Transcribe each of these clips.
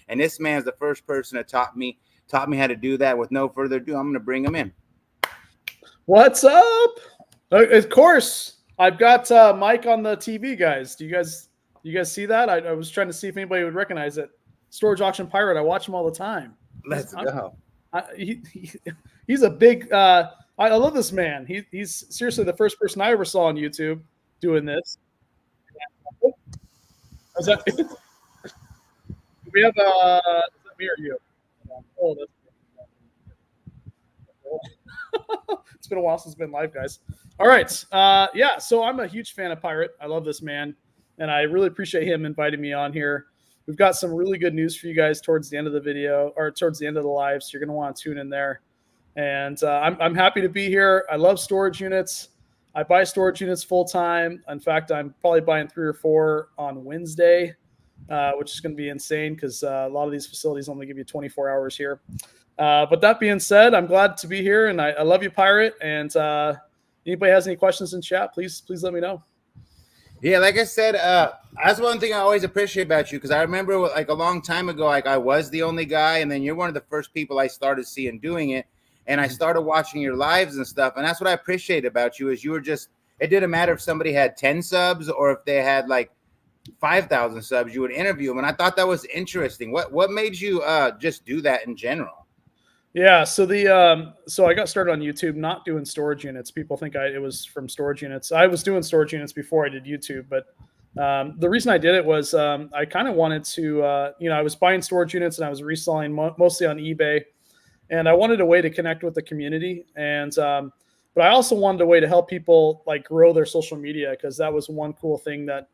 And this man's the first person that taught me how to do that. With no further ado, I'm going to bring him in. What's up? Of course, I've got Mike on the TV, guys. Do you guys see that? I was trying to see if anybody would recognize it. Storage Auction Pirate. I watch him all the time. Let's go. He's a big. I love this man. He's seriously the first person I ever saw on YouTube doing this. Is that, we have is that me or you? Oh, it's been a while since it's been live, guys. All right. Yeah, so I'm a huge fan of Pirate. I love this man, and I really appreciate him inviting me on here. We've got some really good news for you guys towards the end of the video, or towards the end of the live, so you're going to want to tune in there. And I'm happy to be here. I love storage units. I buy storage units full time. In fact, I'm probably buying 3 or 4 on Wednesday, which is going to be insane because a lot of these facilities only give you 24 hours here. But that being said, I'm glad to be here, and I love you, Pirate. And anybody has any questions in chat, please let me know. Yeah, like I said, that's one thing I always appreciate about you, because I remember like a long time ago, like I was the only guy, and then you're one of the first people I started seeing doing it. And I started watching your lives and stuff. And that's what I appreciate about you, is you were just, it didn't matter if somebody had 10 subs or if they had like 5,000 subs, you would interview them. And I thought that was interesting. What made you just do that in general? Yeah, so so I got started on YouTube not doing storage units. People think it was from storage units. I was doing storage units before I did YouTube, but the reason I did it was I kind of wanted to, I was buying storage units and I was reselling mostly on eBay. And I wanted a way to connect with the community, and but I also wanted a way to help people like grow their social media, because that was one cool thing that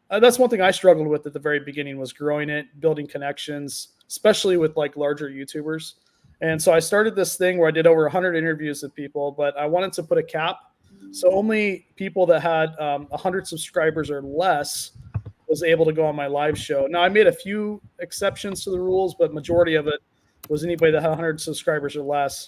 that's one thing I struggled with at the very beginning, was growing it, building connections, especially with like larger YouTubers. And so I started this thing where I did over 100 interviews with people, but I wanted to put a cap, so only people that had 100 subscribers or less was able to go on my live show. Now I made a few exceptions to the rules, but majority of it was anybody that had 100 subscribers or less.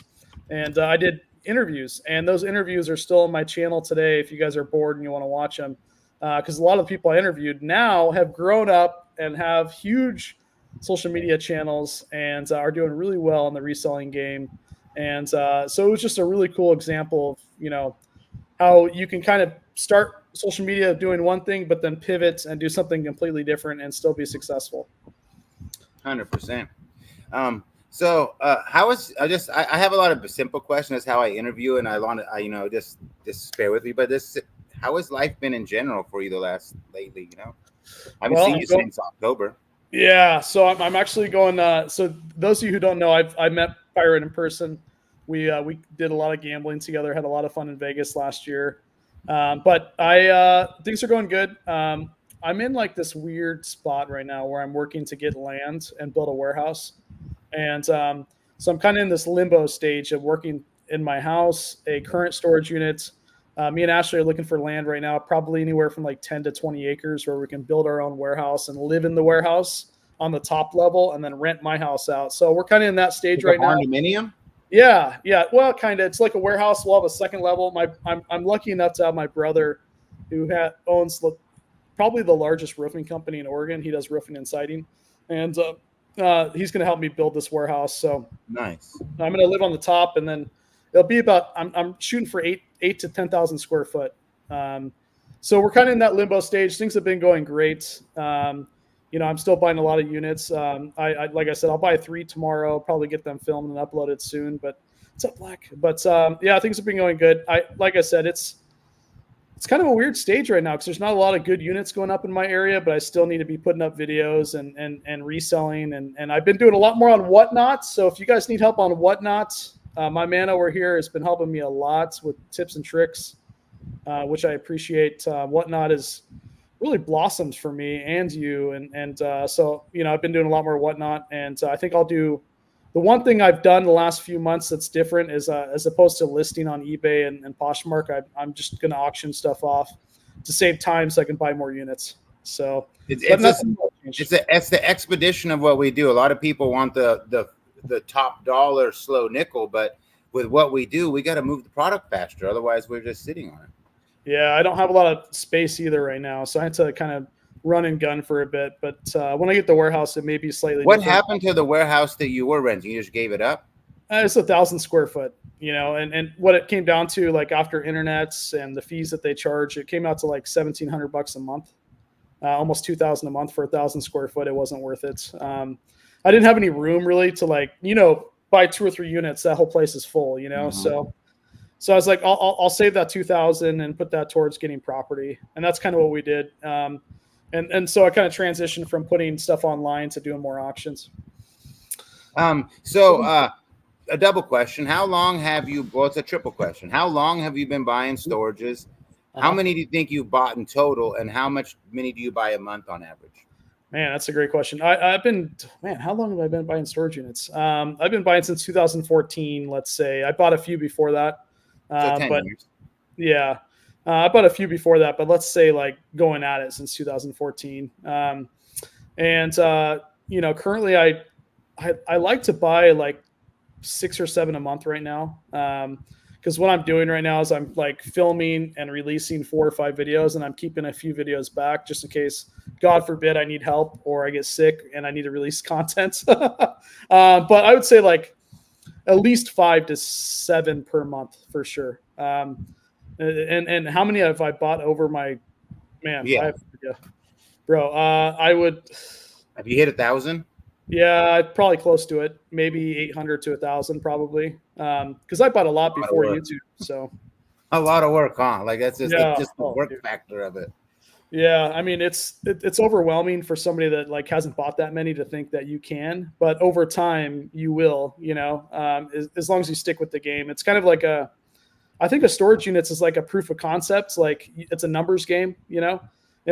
And I did interviews, and those interviews are still on my channel today if you guys are bored and you want to watch them, because a lot of the people I interviewed now have grown up and have huge social media channels and are doing really well in the reselling game. And so it was just a really cool example of how you can kind of start social media doing one thing but then pivot and do something completely different and still be successful. 100%. So how is I have a lot of simple questions how I interview, and I want to just bear with me, but how has life been in general for you lately? I haven't seen you since October. Yeah, so I'm actually going. So those of you who don't know, I met Pirate in person. We did a lot of gambling together, had a lot of fun in Vegas last year. But things are going good. I'm in like this weird spot right now where I'm working to get land and build a warehouse. And so I'm kind of in this limbo stage of working in my house, a current storage unit. Me and Ashley are looking for land right now, probably anywhere from like 10 to 20 acres, where we can build our own warehouse and live in the warehouse on the top level and then rent my house out. So we're kind of in that stage right now. Condominium? Yeah. Well, kind of. It's like a warehouse. We'll have a second level. I'm lucky enough to have my brother, who owns probably the largest roofing company in Oregon. He does roofing and siding, and he's going to help me build this warehouse. So nice. I'm going to live on the top, and then it'll be about, I'm shooting for 8 to 10,000 square foot. So we're kind of in that limbo stage. Things have been going great. I'm still buying a lot of units. Like I said, I'll buy 3 tomorrow, probably get them filmed and uploaded soon, but it's up black. But yeah, things have been going good. Like I said, it's kind of a weird stage right now because there's not a lot of good units going up in my area, but I still need to be putting up videos and reselling. And I've been doing a lot more on Whatnot. So if you guys need help on Whatnot, my man over here has been helping me a lot with tips and tricks, which I appreciate. Whatnot has really blossomed for me and you. And so, I've been doing a lot more Whatnot. And I think I'll do the one thing I've done the last few months that's different is as opposed to listing on eBay and Poshmark, I'm just going to auction stuff off to save time so I can buy more units. So it's the expedition of what we do. A lot of people want the top dollar slow nickel, but with what we do, we got to move the product faster. Otherwise, we're just sitting on it. Yeah, I don't have a lot of space either right now, so I had to kind of run and gun for a bit. But when I get the warehouse, it may be slightly What different. happened to the warehouse that you were renting? You just gave it up? It's 1,000 square foot, and what it came down to, like after internets and the fees that they charge, it came out to like $1,700 a month, almost 2,000 a month for 1,000 square foot. It wasn't worth it. I didn't have any room really to buy 2 or 3 units. That whole place is full, So I was like, I'll save that 2,000 and put that towards getting property, and that's kind of what we did. And so I kind of transitioned from putting stuff online to doing more auctions. A double question. How long have you, well, it's a triple question. How long have you been buying storages? How many do you think you've bought in total? And many do you buy a month on average? Man, that's a great question. How long have I been buying storage units? I've been buying since 2014, let's say. I bought a few before that. So 10 years. Yeah. I bought a few before that, but let's say like going at it since 2014. Currently I like to buy like 6 or 7 a month right now. Because what I'm doing right now is I'm like filming and releasing 4 or 5 videos, and I'm keeping a few videos back just in case, God forbid, I need help or I get sick and I need to release content. But I would say like at least 5 to 7 per month for sure. And how many have I bought over my bro? I would. Have you hit 1,000? Yeah, probably close to it. Maybe 800 to 1,000, probably. Because I bought a lot before YouTube. So a lot of work, huh? Like that's just the work factor of it. Yeah, I mean it's overwhelming for somebody that like hasn't bought that many to think that you can, but over time you will. As long as you stick with the game. It's kind of like I think a storage units is like a proof of concept. Like it's a numbers game, in a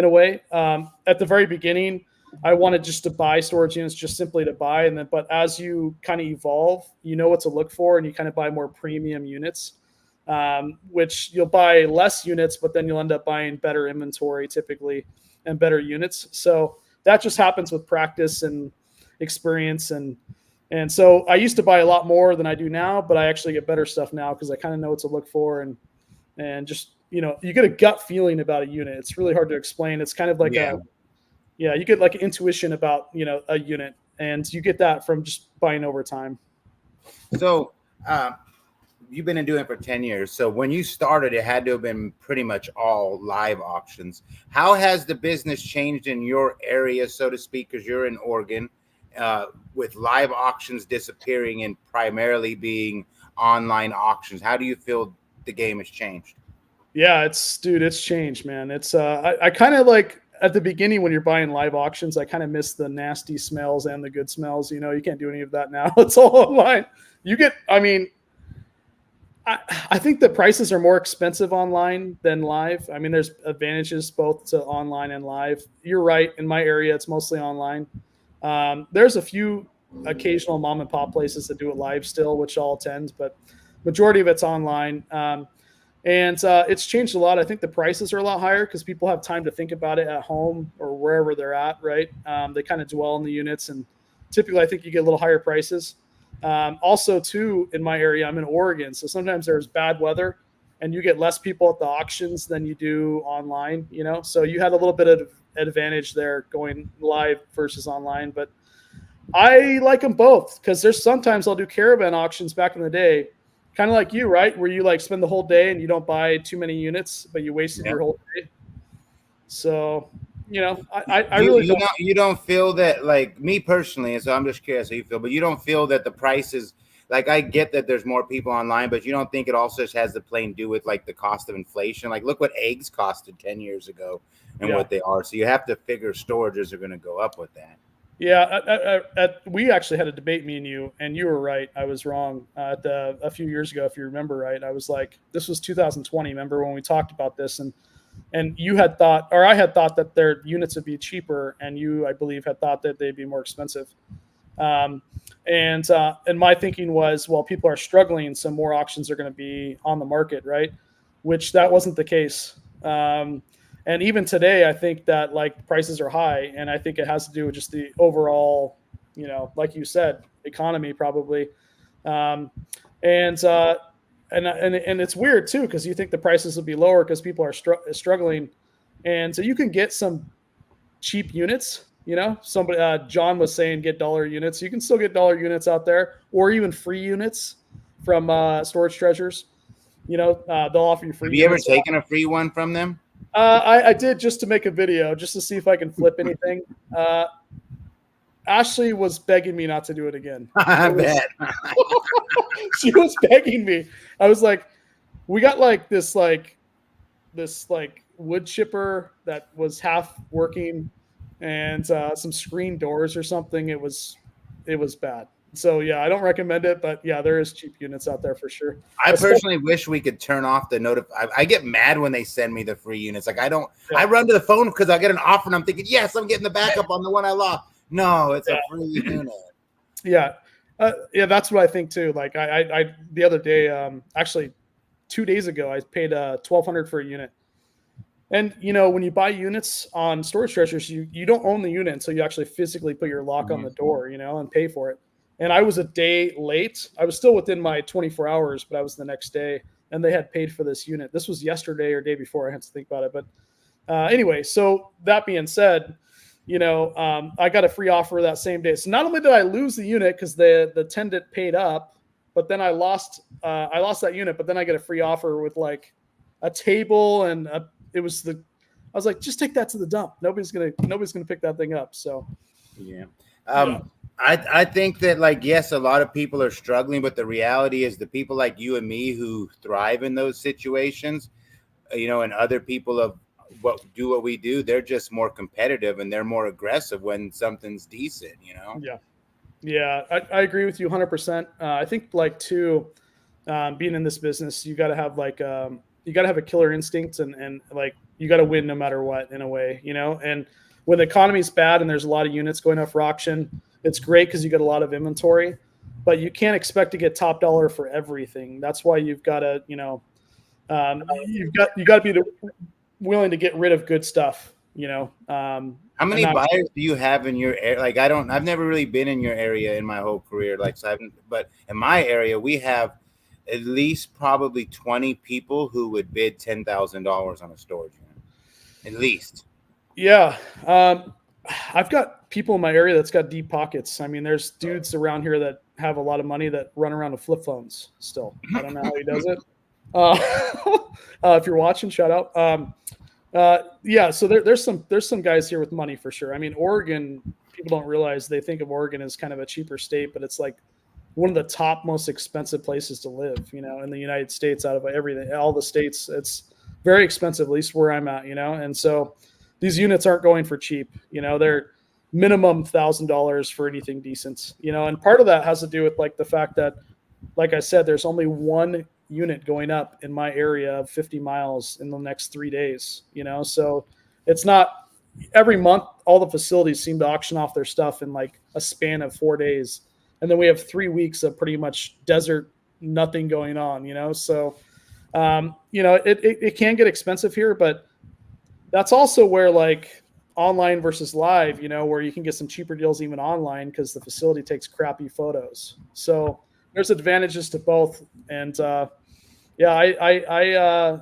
way. At the very beginning, I wanted just to buy storage units just simply to buy. But as you kind of evolve, you know what to look for, and you kind of buy more premium units, which you'll buy less units, but then you'll end up buying better inventory typically and better units. So that just happens with practice and experience. And so I used to buy a lot more than I do now, but I actually get better stuff now because I kind of know what to look for. And just, you get a gut feeling about a unit. It's really hard to explain. It's kind of like you get like intuition about, a unit, and you get that from just buying over time. So you've been doing it for 10 years. So when you started, it had to have been pretty much all live auctions. How has the business changed in your area, so to speak, because you're in Oregon, with live auctions disappearing and primarily being online auctions? How do you feel the game has changed? Yeah, it's changed, man. It's I kind of like at the beginning when you're buying live auctions, I kind of miss the nasty smells and the good smells. You can't do any of that now. It's all online. I think the prices are more expensive online than live. I mean, there's advantages both to online and live. You're right. In my area, it's mostly online. There's a few occasional mom and pop places that do it live still, which I'll attend, but majority of it's online. And it's changed a lot. I think the prices are a lot higher because people have time to think about it at home or wherever they're at, right? They kind of dwell in the units, and typically I think you get a little higher prices. Also, too, in my area, I'm in Oregon, so sometimes there's bad weather and you get less people at the auctions than you do online, So you had a little bit of advantage there going live versus online. But I like them both because there's sometimes I'll do caravan auctions back in the day, kind of like you, right? Where you like spend the whole day and you don't buy too many units, but you wasted your whole day. So, I really don't. You don't feel that, like me personally, and so I'm just curious how you feel, but you don't feel that the prices, like I get that there's more people online, but you don't think it also has to play and do with like the cost of inflation? Like look what eggs costed 10 years ago and what they are. So you have to figure storages are going to go up with that. Yeah, we actually had a debate, me and you were right. I was wrong a few years ago, if you remember right. I was like, this was 2020. Remember when we talked about this, and you had thought, or I had thought that their units would be cheaper, and you, I believe, had thought that they'd be more expensive. And my thinking was, well, people are struggling, so more auctions are going to be on the market, right? Which that wasn't the case. And even today, I think that like prices are high, and I think it has to do with just the overall, like you said, economy probably. And it's weird too, because you think the prices will be lower because people are struggling, and so you can get some cheap units. You know, somebody John was saying get dollar units. You can still get dollar units out there, or even free units from Storage Treasures. You know, they'll offer you free Have you ever units. taken a free one from them? I did, just to make a video, just to see if I can flip anything. Ashley was begging me not to do it again. I bet. She was begging me. I was like, we got like this wood chipper that was half working, and some screen doors or something. It was bad. So yeah, I don't recommend it, but yeah, there is cheap units out there for sure. I personally wish we could turn off the I get mad when they send me the free units. Like I run to the phone because I get an offer and I'm thinking, yes, I'm getting the backup on the one I lost. No, it's a free unit. Yeah. Yeah, that's what I think too. Like I the other day, actually 2 days ago, I paid $1,200 for a unit. And you know, when you buy units on Storage Treasures, you don't own the unit until you actually physically put your lock on the door, you know, and pay for it. And I was a day late. I was still within my 24 hours, but I was the next day, and they had paid for this unit. This was yesterday or day before. I had to think about it. But anyway, so that being said, you know, I got a free offer that same day. So not only did I lose the unit because the tenant paid up, but then I lost that unit. But then I get a free offer with like a table and I was like, just take that to the dump. Nobody's gonna pick that thing up. So yeah. I think that, like, yes, a lot of people are struggling, but the reality is the people like you and me who thrive in those situations, you know, and other people of what we do, they're just more competitive and they're more aggressive when something's decent, you know? Yeah. I agree with you 100%. I think like too, being in this business, you got to have like, you got to have a killer instinct and like, you got to win no matter what in a way, you know? And when the economy's bad and there's a lot of units going up for auction, it's great because you get a lot of inventory, but you can't expect to get top dollar for everything. That's why you've got to, you know, you got to be willing to get rid of good stuff, you know. How many buyers do you have in your area? Like, I've never really been in your area in my whole career. Like, so but in my area, we have at least probably 20 people who would bid $10,000 on a storage unit. At least. Yeah. I've got people in my area that's got deep pockets. I mean, there's dudes around here that have a lot of money that run around with flip phones still. I don't know how he does it. If you're watching, shout out. Yeah, so there's some guys here with money for sure. I mean, Oregon, people don't realize, they think of Oregon as kind of a cheaper state, but it's like one of the top most expensive places to live, you know, in the United States. Out of everything, all the states, it's very expensive, at least where I'm at, you know. And so these units aren't going for cheap, you know. They're minimum $1,000 for anything decent, you know. And part of that has to do with like the fact that, like I said, there's only one unit going up in my area of 50 miles in the next 3 days, you know. So it's not every month. All the facilities seem to auction off their stuff in like a span of 4 days, and then we have 3 weeks of pretty much desert, nothing going on, you know. So you know, it can get expensive here, but that's also where like online versus live, you know, where you can get some cheaper deals even online because the facility takes crappy photos. So there's advantages to both. And yeah, I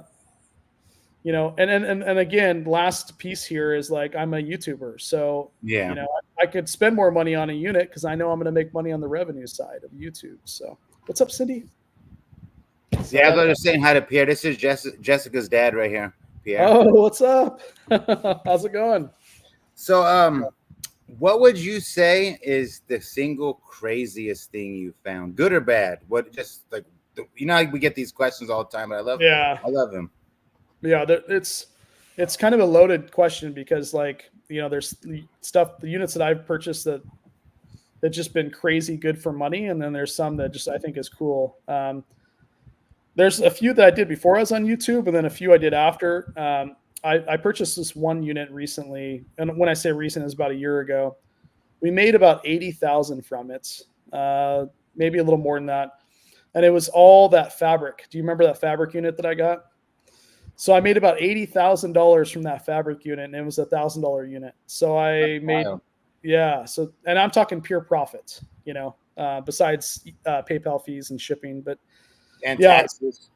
you know, and again, last piece here is like, I'm a YouTuber. So, yeah, you know, I could spend more money on a unit because I know I'm going to make money on the revenue side of YouTube. So what's up, Cindy? Yeah, I was just saying hi to Pierre. This is Jessica's dad right here, Pierre. Oh, what's up? How's it going? So, what would you say is the single craziest thing you found, good or bad? What, just like, you know, we get these questions all the time, but I love them. Yeah, it's kind of a loaded question because, like, you know, there's the units that I've purchased that just been crazy good for money, and then there's some that just I think is cool. There's a few that I did before I was on YouTube, and then a few I did after. I purchased this one unit recently, and when I say recent, it was about a year ago. We made about $80,000 from it, maybe a little more than that, and it was all that fabric. Do you remember that fabric unit that I got? So I made about $80,000 from that fabric unit, and it was $1,000 unit. So I made, yeah. So, and I'm talking pure profit, you know, besides PayPal fees and shipping, but and taxes.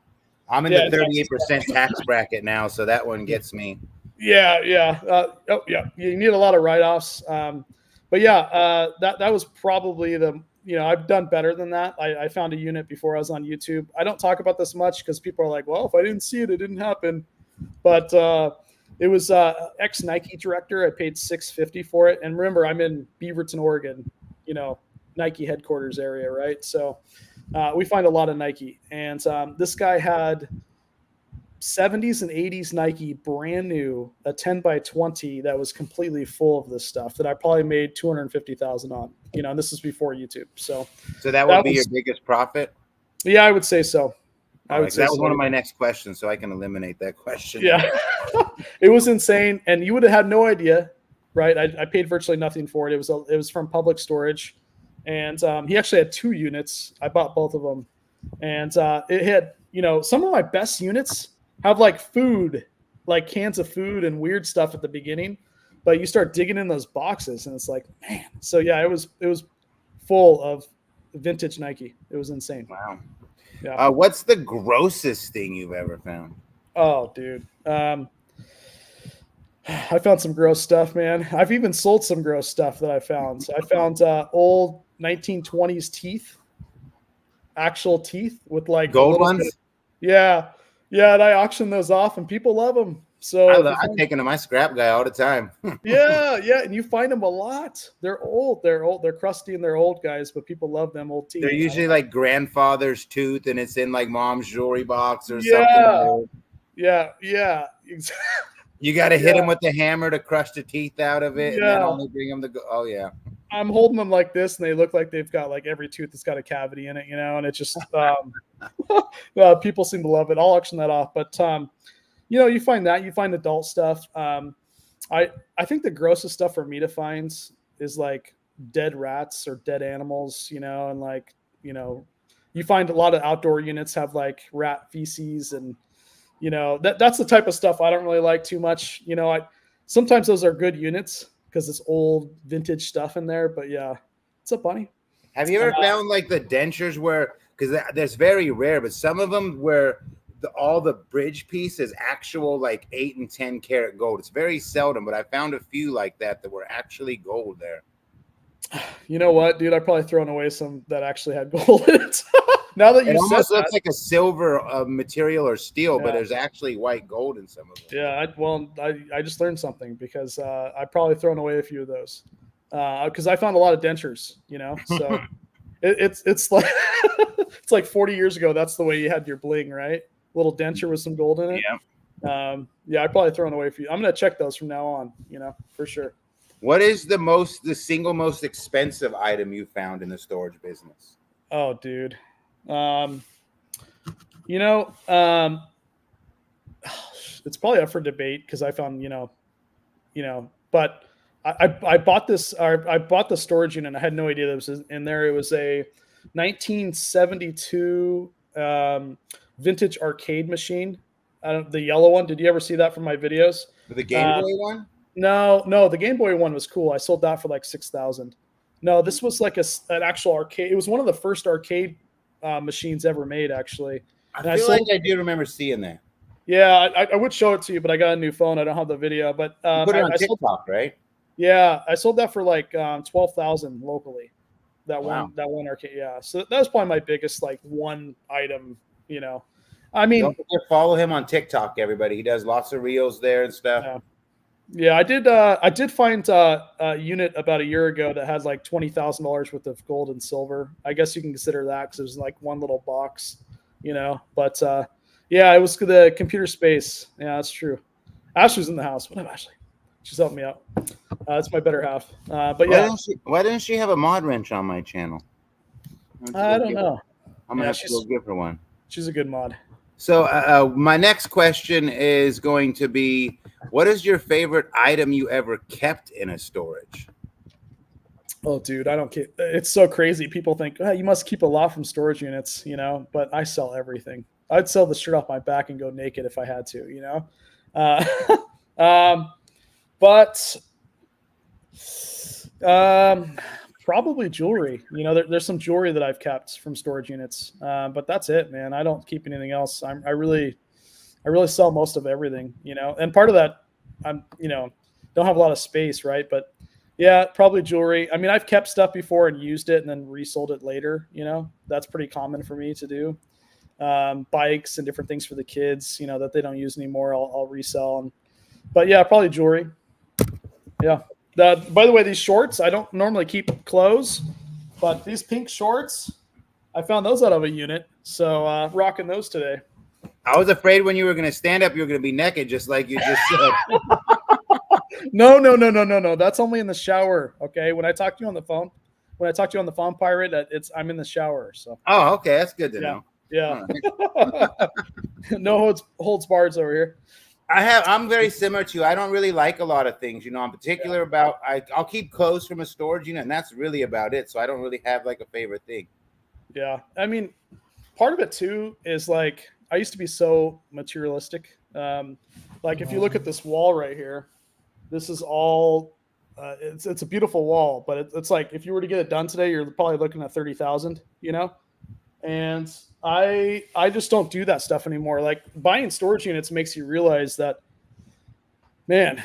I'm in the 38% tax bracket now, so that one gets me. Yeah, yeah. Oh, yeah. You need a lot of write-offs. But yeah, that was probably the, I've done better than that. I found a unit before I was on YouTube. I don't talk about this much because people are like, well, if I didn't see it, it didn't happen. But it was ex Nike director. I paid $650 for it. And remember, I'm in Beaverton, Oregon, Nike headquarters area, right? So we find a lot of Nike. And this guy had 70s and 80s Nike, brand new, a 10 by 20 that was completely full of this stuff that I probably made 250,000 on. And this is before YouTube. So that would be your biggest profit. Yeah, I would say so. All right, that was one of my next questions, so I can eliminate that question. Yeah, it was insane, and you would have had no idea, right? I paid virtually nothing for it. It was from Public Storage, and he actually had 2 units. I bought both of them, and it had some of my best units have like food, like cans of food and weird stuff at the beginning, but you start digging in those boxes, and it's like, man. So yeah, it was full of vintage Nike. It was insane. Wow. Yeah. What's the grossest thing you've ever found? Oh, dude. I found some gross stuff, man. I've even sold some gross stuff that I found. So I found old 1920s teeth, actual teeth with like gold ones. Yeah. And I auctioned those off, and people love them. So I'm taking to my scrap guy all the time. yeah, and you find them a lot. They're old, they're crusty, and they're old, guys, but people love them old teeth. They're usually like grandfather's tooth, and it's in like mom's jewelry box or something. Yeah. You got to hit them with the hammer to crush the teeth out of it, and then only bring them to go. Oh yeah. I'm holding them like this, and they look like they've got like every tooth has got a cavity in it, and it's just people seem to love it. I'll auction that off, but you find adult stuff. I think the grossest stuff for me to find is like dead rats or dead animals, and like, you find a lot of outdoor units have like rat feces, and that's the type of stuff I don't really like too much. Sometimes those are good units because it's old vintage stuff in there, but yeah, it's a bunny. Have you ever found like the dentures where, because that's very rare, but some of them where all the bridge piece is actual like 8 and 10 karat gold. It's very seldom, but I found a few like that were actually gold there. You know what, dude? I've probably thrown away some that actually had gold in it. Now that it almost looks like a silver material or steel, but there's actually white gold in some of them. Yeah, I just learned something because I've probably thrown away a few of those because I found a lot of dentures. So it's like it's like 40 years ago. That's the way you had your bling, right? Little denture with some gold in it. Yeah. I probably thrown away a few. I'm gonna check those from now on. For sure. What is the single most expensive item you found in the storage business? Oh, dude. It's probably up for debate because I found, but I bought this, or I bought the storage unit. And I had no idea that was in there. It was a 1972 vintage arcade machine. The yellow one. Did you ever see that from my videos? The Game Boy one? No, the Game Boy one was cool. I sold that for like $6,000. No, this was like an actual arcade. It was one of the first arcade machines ever made, actually. I feel like I do remember seeing that. Yeah, I would show it to you, but I got a new phone. I don't have the video, but you put it on TikTok, right? Yeah, I sold that for like 12,000 locally. That one arcade. Yeah, so that was probably my biggest like one item. I mean, don't forget to follow him on TikTok, everybody. He does lots of reels there and stuff. Yeah, I did find a unit about a year ago that had like $20,000 worth of gold and silver. I guess you can consider that because it was like one little box, But yeah, it was the computer space. Yeah, that's true. Ashley's in the house. What up, Ashley? She's helping me out. That's my better half. But yeah, why didn't she have a mod wrench on my channel? I don't know. I'm gonna have to go give her one. She's a good mod. So my next question is going to be, what is your favorite item you ever kept in a storage? Oh, dude, I don't care. It's so crazy. People think, you must keep a lot from storage units, but I sell everything. I'd sell the shirt off my back and go naked if I had to, but probably jewelry. There's some jewelry that I've kept from storage units, but that's it, man. I don't keep anything else. I really sell most of everything, and part of that I'm, don't have a lot of space, right? But yeah, probably jewelry. I mean, I've kept stuff before and used it and then resold it later. That's pretty common for me to do. Bikes and different things for the kids, that they don't use anymore. I'll resell. But yeah, probably jewelry. Yeah. By the way, these shorts, I don't normally keep clothes, but these pink shorts, I found those out of a unit. So rocking those today. I was afraid when you were going to stand up, you were going to be naked, just like you just said. No. That's only in the shower. Okay. When I talk to you on the phone, Pirate, I'm in the shower. So. Oh, okay. That's good to know. Yeah. No holds bars over here. I'm very similar to you. I don't really like a lot of things, I'm particular about, I'll keep clothes from a storage unit, and that's really about it. So I don't really have like a favorite thing. Yeah. I mean, part of it too is like, I used to be so materialistic. Like if you look at this wall right here, this is all, it's a beautiful wall, but it's like, if you were to get it done today, you're probably looking at 30,000, and I just don't do that stuff anymore. Like buying storage units makes you realize that, man,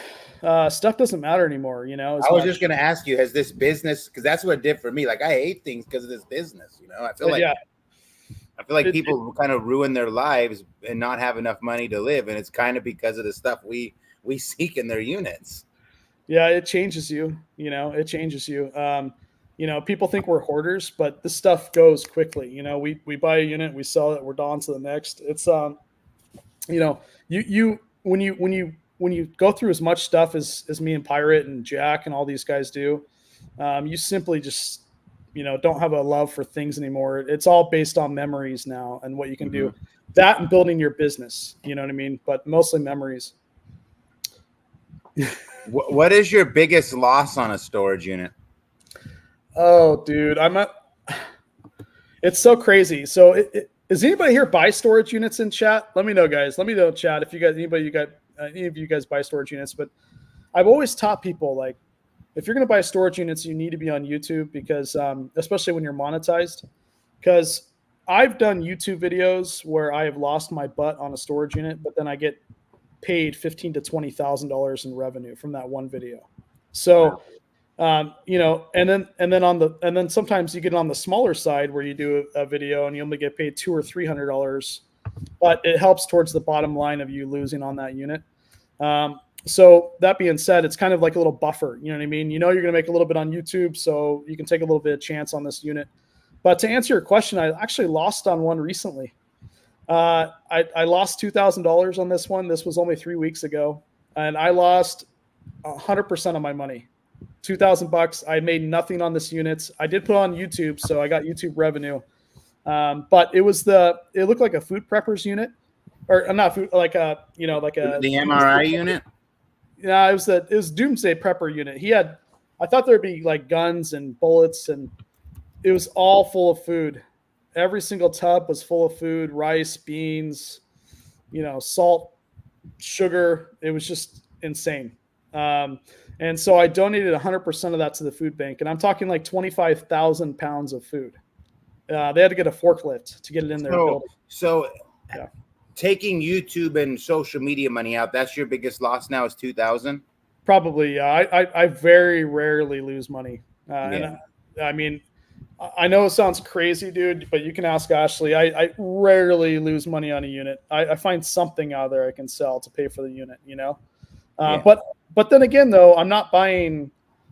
stuff doesn't matter anymore. I was just going to ask you, has this business, because that's what it did for me. Like I hate things because of this business. I feel like people kind of ruin their lives and not have enough money to live, and it's kind of because of the stuff we seek in their units. Yeah, it changes you. It changes you. People think we're hoarders, but this stuff goes quickly. We buy a unit, we sell it, we're on to the next. It's when you go through as much stuff as me and Pirate and Jack and all these guys do, you simply just don't have a love for things anymore. It's all based on memories now and what you can do. That and building your business, you know what I mean? But mostly memories. What is your biggest loss on a storage unit? Oh, dude, it's so crazy. So does anybody here buy storage units in chat? Let me know, guys. Let me know in chat if any of you guys buy storage units. But I've always taught people, like, if you're going to buy storage units, you need to be on YouTube because, especially when you're monetized, because I've done YouTube videos where I have lost my butt on a storage unit, but then I get paid $15,000 to $20,000 in revenue from that one video. So, and then sometimes you get on the smaller side where you do a video and you only get paid $200 or $300, but it helps towards the bottom line of you losing on that unit. So that being said, it's kind of like a little buffer. You know what I mean? You're going to make a little bit on YouTube, so you can take a little bit of chance on this unit. But to answer your question, I actually lost on one recently. I lost $2,000 on this one. This was only 3 weeks ago, and I lost 100% of my money. $2,000. I made nothing on this unit. I did put it on YouTube, so I got YouTube revenue. But it looked like a food preppers unit, or not food, like the MRI unit. Yeah, it was Doomsday Prepper unit. I thought there'd be like guns and bullets, and it was all full of food. Every single tub was full of food, rice, beans, salt, sugar. It was just insane. And so I donated 100% of that to the food bank, and I'm talking like 25,000 pounds of food. They had to get a forklift to get it in there. So yeah. Taking YouTube and social media money out, that's your biggest loss now is 2,000? Probably, yeah. I very rarely lose money. And I mean, I know it sounds crazy, dude, but you can ask Ashley. I rarely lose money on a unit. I find something out there I can sell to pay for the unit, But then again, though, I'm not buying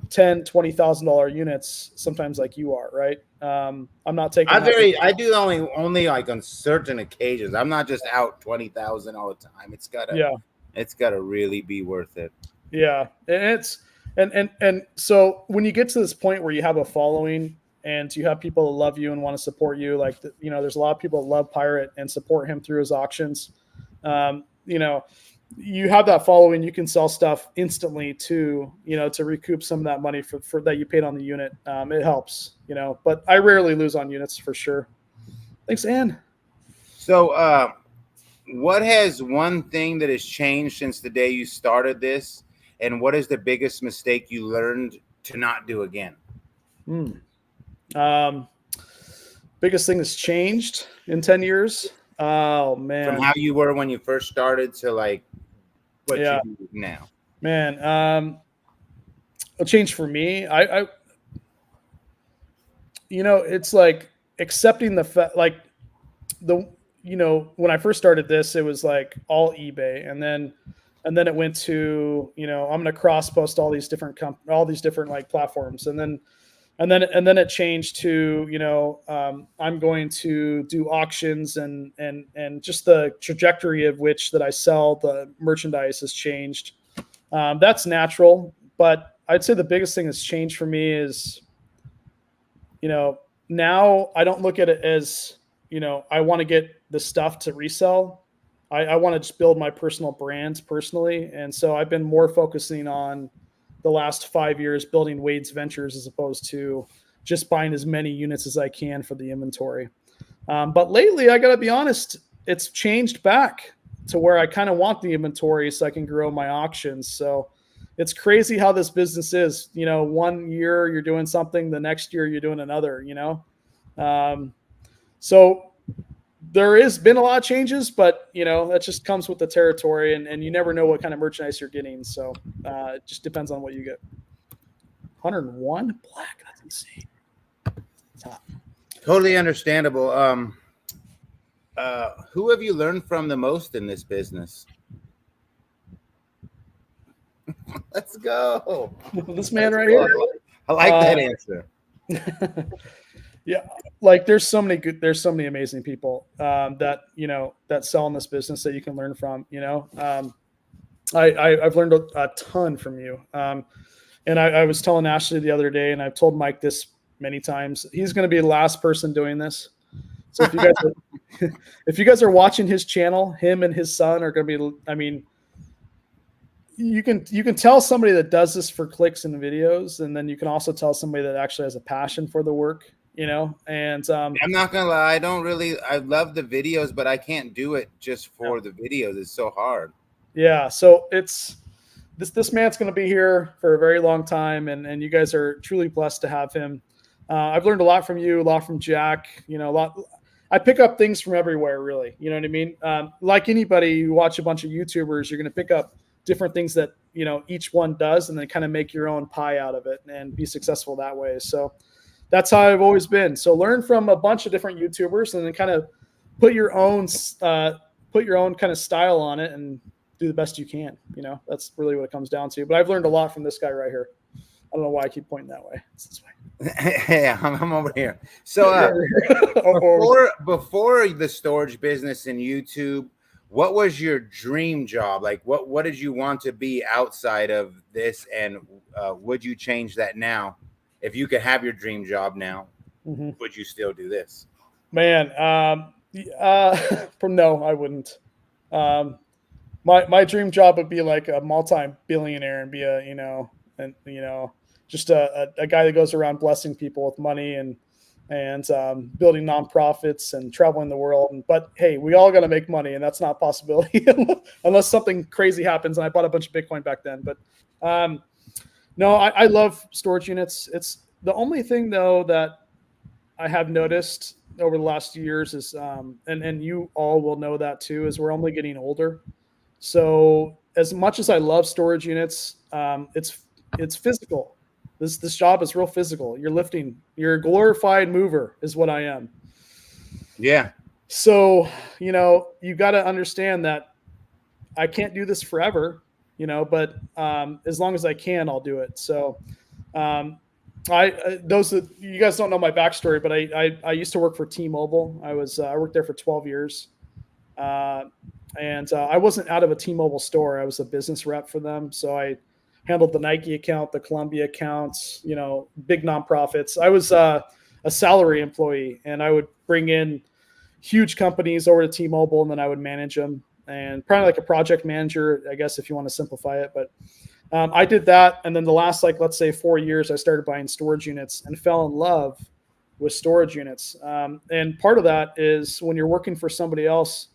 $10,000-$20,000 units sometimes like you are, right? I'm not taking. I do only like on certain occasions. I'm not just out 20,000 all the time. It's gotta really be worth it. Yeah, and so when you get to this point where you have a following and you have people that love you and want to support you, like there's a lot of people that love Pirate and support him through his auctions. You have that following, you can sell stuff instantly to recoup some of that money for that you paid on the unit. It helps, but I rarely lose on units for sure. Thanks, Ann. So, what has one thing that has changed since the day you started this, and what is the biggest mistake you learned to not do again? Biggest thing that's changed in 10 years. Oh man. From how you were when you first started to like what you do now. Man, a change for me. It's like accepting the fact, like the, when I first started this, it was like all eBay, and then it went to, I'm going to cross post all these different all these different like platforms, and then it changed to, I'm going to do auctions, and just the trajectory of which that I sell the merchandise has changed. That's natural, but I'd say the biggest thing that's changed for me is, now I don't look at it as, I want to get the stuff to resell. I want to just build my personal brands personally. And so I've been more focusing on the last 5 years building Wade's Ventures as opposed to just buying as many units as I can for the inventory. But lately, I got to be honest, it's changed back to where I kind of want the inventory so I can grow my auctions. So it's crazy how this business is. 1 year you're doing something, the next year you're doing another. So there has been a lot of changes, but that just comes with the territory, and you never know what kind of merchandise you're getting. So it just depends on what you get. 101 black, that's insane. Totally understandable. Who have you learned from the most in this business? Let's go. This man right here. I like that answer. Yeah, like there's so many amazing people that that sell in this business that you can learn from. I've learned a ton from you. And I was telling Ashley the other day, and I've told Mike this many times. He's going to be the last person doing this. So if you guys are watching his channel, him and his son are going to be. I mean, you can tell somebody that does this for clicks and videos, and then you can also tell somebody that actually has a passion for the work. And I'm not gonna lie, I love the videos, but I can't do it just for the videos. It's so hard. Yeah, so it's this man's going to be here for a very long time, and you guys are truly blessed to have him. I've learned a lot from you, a lot from Jack. A lot. I pick up things from everywhere, really. You know what I mean? Like anybody, you watch a bunch of YouTubers, you're going to pick up different things that each one does, and then kind of make your own pie out of it and be successful that way. So that's how I've always been. So learn from a bunch of different YouTubers, and then kind of put your own kind of style on it, and do the best you can. That's really what it comes down to. But I've learned a lot from this guy right here. I don't know why I keep pointing that way. It's this way. Yeah, I'm over here. So before the storage business and YouTube, what was your dream job? Like, what did you want to be outside of this? And would you change that now? If you could have your dream job now, would you still do this? Man, no, I wouldn't. My dream job would be like a multi-billionaire and be just a guy that goes around blessing people with money and building nonprofits and traveling the world. But hey, we all got to make money, and that's not a possibility unless something crazy happens. And I bought a bunch of Bitcoin back then. But no, I love storage units. It's the only thing though that I have noticed over the last years is, and you all will know that too, is we're only getting older. So as much as I love storage units, it's physical. This job is real physical. You're lifting. You're a glorified mover is what I am. Yeah. So, you got to understand that I can't do this forever, but as long as I can, I'll do it. So those that you guys don't know my backstory, but I used to work for T-Mobile. I worked there for 12 years. And I wasn't out of a T-Mobile store. I was a business rep for them. So I handled the Nike account, the Columbia accounts, big nonprofits. I was a salary employee, and I would bring in huge companies over to T-Mobile, and then I would manage them, and probably like a project manager, I guess, if you want to simplify it. But I did that. And then the last, let's say 4 years, I started buying storage units and fell in love with storage units. And part of that is when you're working for somebody else,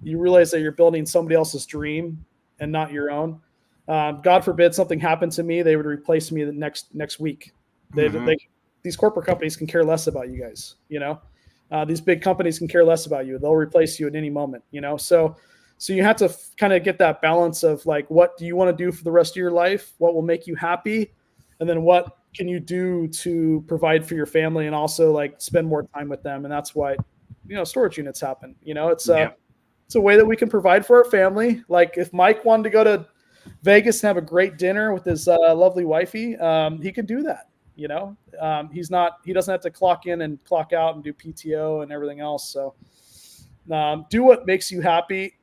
you realize that you're building somebody else's dream and not your own. God forbid something happened to me, they would replace me the next week. These corporate companies can care less about you guys. These big companies can care less about you. They'll replace you at any moment. So you have to kind of get that balance of like, what do you want to do for the rest of your life? What will make you happy? And then what can you do to provide for your family and also like spend more time with them? And that's why, storage units happen. It's a way that we can provide for our family. Like if Mike wanted to go to Vegas and have a great dinner with his lovely wifey, he could do that. He doesn't have to clock in and clock out and do PTO and everything else. So do what makes you happy.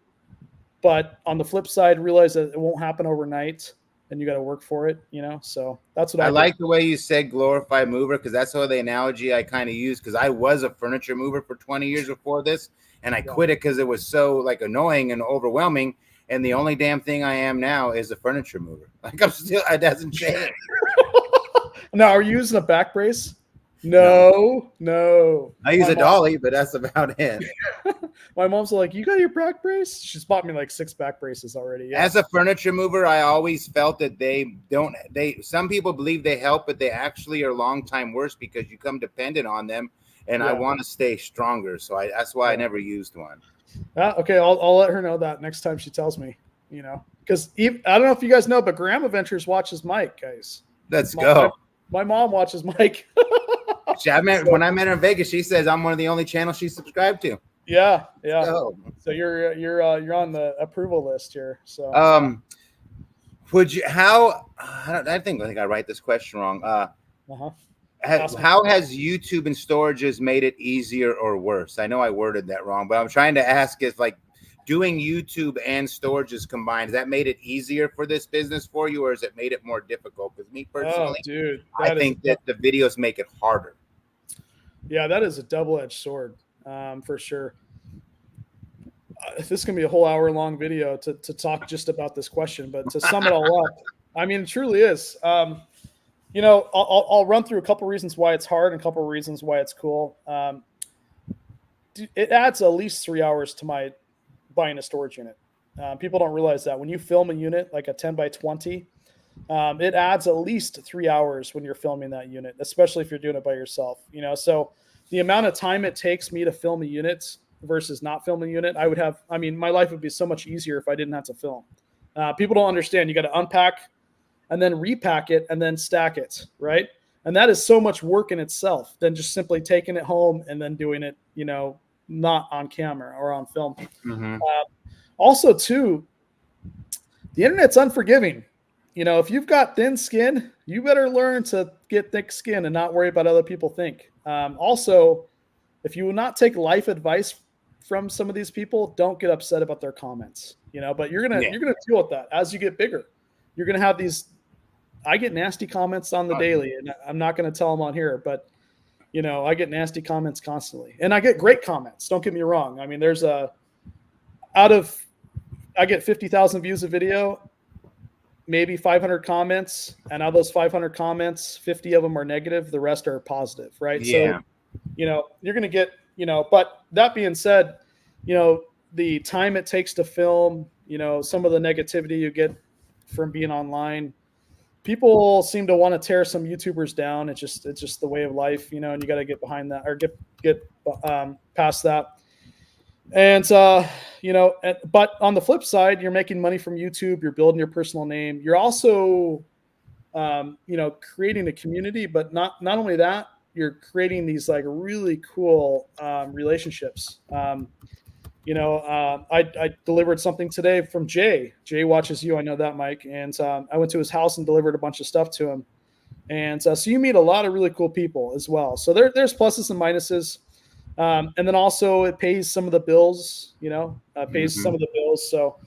But on the flip side, realize that it won't happen overnight and you got to work for it, So that's what I like the way you said glorified mover, because that's sort of the analogy I kind of use, because I was a furniture mover for 20 years before this, and I quit it because it was so like annoying and overwhelming. And the only damn thing I am now is a furniture mover. Like it doesn't change. Now, are you using a back brace? No. I use a dolly, but that's about it. My mom's like, you got your back brace? She's bought me like 6 back braces already. Yeah. As a furniture mover, I always felt that some people believe they help, but they actually are long time worse because you come dependent on them. And I want to stay stronger. So that's why I never used one. Okay. I'll let her know that next time she tells me, because I don't know if you guys know, but Grandma Ventures watches Mike, guys. Let's go. My mom watches Mike. When I met her in Vegas, she says I'm one of the only channels she subscribed to. Yeah. So you're on the approval list here. So would you? I think I write this question wrong. How has YouTube and storages made it easier or worse? I know I worded that wrong, but I'm trying to ask if like doing YouTube and storages combined, has that made it easier for this business for you, or has it made it more difficult? Because me personally, I think that the videos make it harder. Yeah, that is a double-edged sword, for sure. This is going to be a whole hour-long video to talk just about this question, but to sum it all up, I mean, it truly is. I'll run through a couple reasons why it's hard and a couple reasons why it's cool. It adds at least 3 hours to my buying a storage unit. People don't realize that when you film a unit like a 10 by 20, it adds at least 3 hours when you're filming that unit, especially if you're doing it by yourself. So the amount of time it takes me to film a unit versus not filming a unit, my life would be so much easier if I didn't have to film. People don't understand. You got to unpack and then repack it and then stack it, right? And that is so much work in itself than just simply taking it home and then doing it, not on camera or on film. Mm-hmm. Also, too, the internet's unforgiving. If you've got thin skin, you better learn to get thick skin and not worry about what other people think. Also, if you will not take life advice from some of these people, don't get upset about their comments. But you're gonna deal with that as you get bigger. You're gonna have these. I get nasty comments on the daily, and I'm not going to tell them on here, but I get nasty comments constantly, and I get great comments. Don't get me wrong. I mean, I get 50,000 views a video, maybe 500 comments, and out of those 500 comments, 50 of them are negative. The rest are positive, right? Yeah. So, you're going to get, but that being said, the time it takes to film, some of the negativity you get from being online, people seem to want to tear some YouTubers down. It's just the way of life, and you got to get behind that or get past that. And, but on the flip side, you're making money from YouTube, you're building your personal name. You're also, creating a community, but not only that, you're creating these like really cool relationships. I delivered something today from Jay. Jay watches you. I know that, Mike. And I went to his house and delivered a bunch of stuff to him. And so you meet a lot of really cool people as well. So there's pluses and minuses. And then also it pays some of the bills, pays some of the bills. So,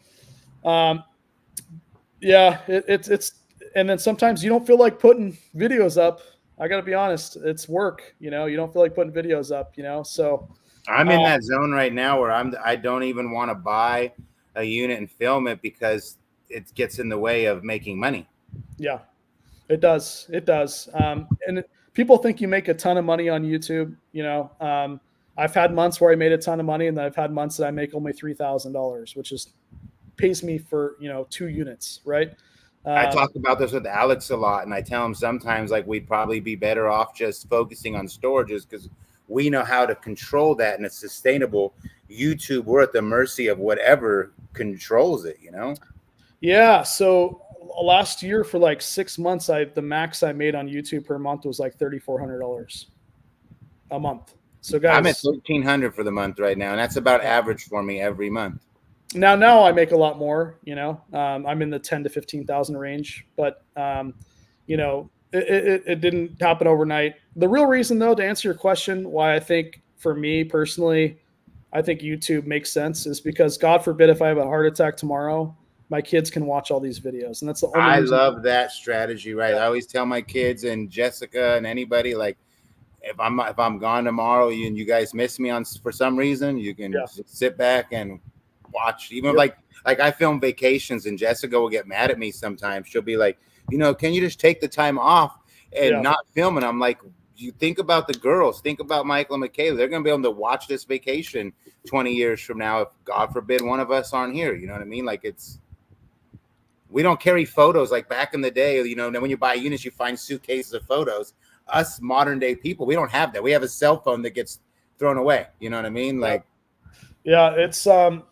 it's, and then sometimes you don't feel like putting videos up. I got to be honest. It's work, you don't feel like putting videos up, so. I'm in that zone right now where I don't even want to buy a unit and film it because it gets in the way of making money. Yeah, it does. It does. And people think you make a ton of money on YouTube. I've had months where I made a ton of money, and then I've had months that I make only $3,000, which pays me for 2 units, right? I talk about this with Alex a lot, and I tell him sometimes like we'd probably be better off just focusing on storages because we know how to control that and it's sustainable. YouTube, we're at the mercy of whatever controls it, you know? Yeah. So last year for like 6 months, the max I made on YouTube per month was like $3,400 a month. So I'm at guys, 1,300 for the month right now, and that's about yeah. average for me every month. Now I make a lot more, I'm in the 10 to 15,000 range, but it didn't happen overnight. The real reason though, to answer your question, why I think for me personally, I think YouTube makes sense is because God forbid if I have a heart attack tomorrow, my kids can watch all these videos. And that's the only I reason. love that strategy, right? Yeah. I always tell my kids and Jessica and anybody, like, if I'm gone tomorrow and you guys miss me on for some reason, you can Yeah. sit back and watch. Even Yep. like I film vacations, and Jessica will get mad at me sometimes. She'll be like, can you just take the time off and Yeah. not film? And I'm like, you think about the girls, think about Michael and Michaela. They're gonna be able to watch this vacation 20 years from now if God forbid one of us aren't here. You know what I mean? Like we don't carry photos like back in the day. When you buy units, you find suitcases of photos. Us modern day people, we don't have that. We have a cell phone that gets thrown away. You know what I mean? Like, yeah, it's and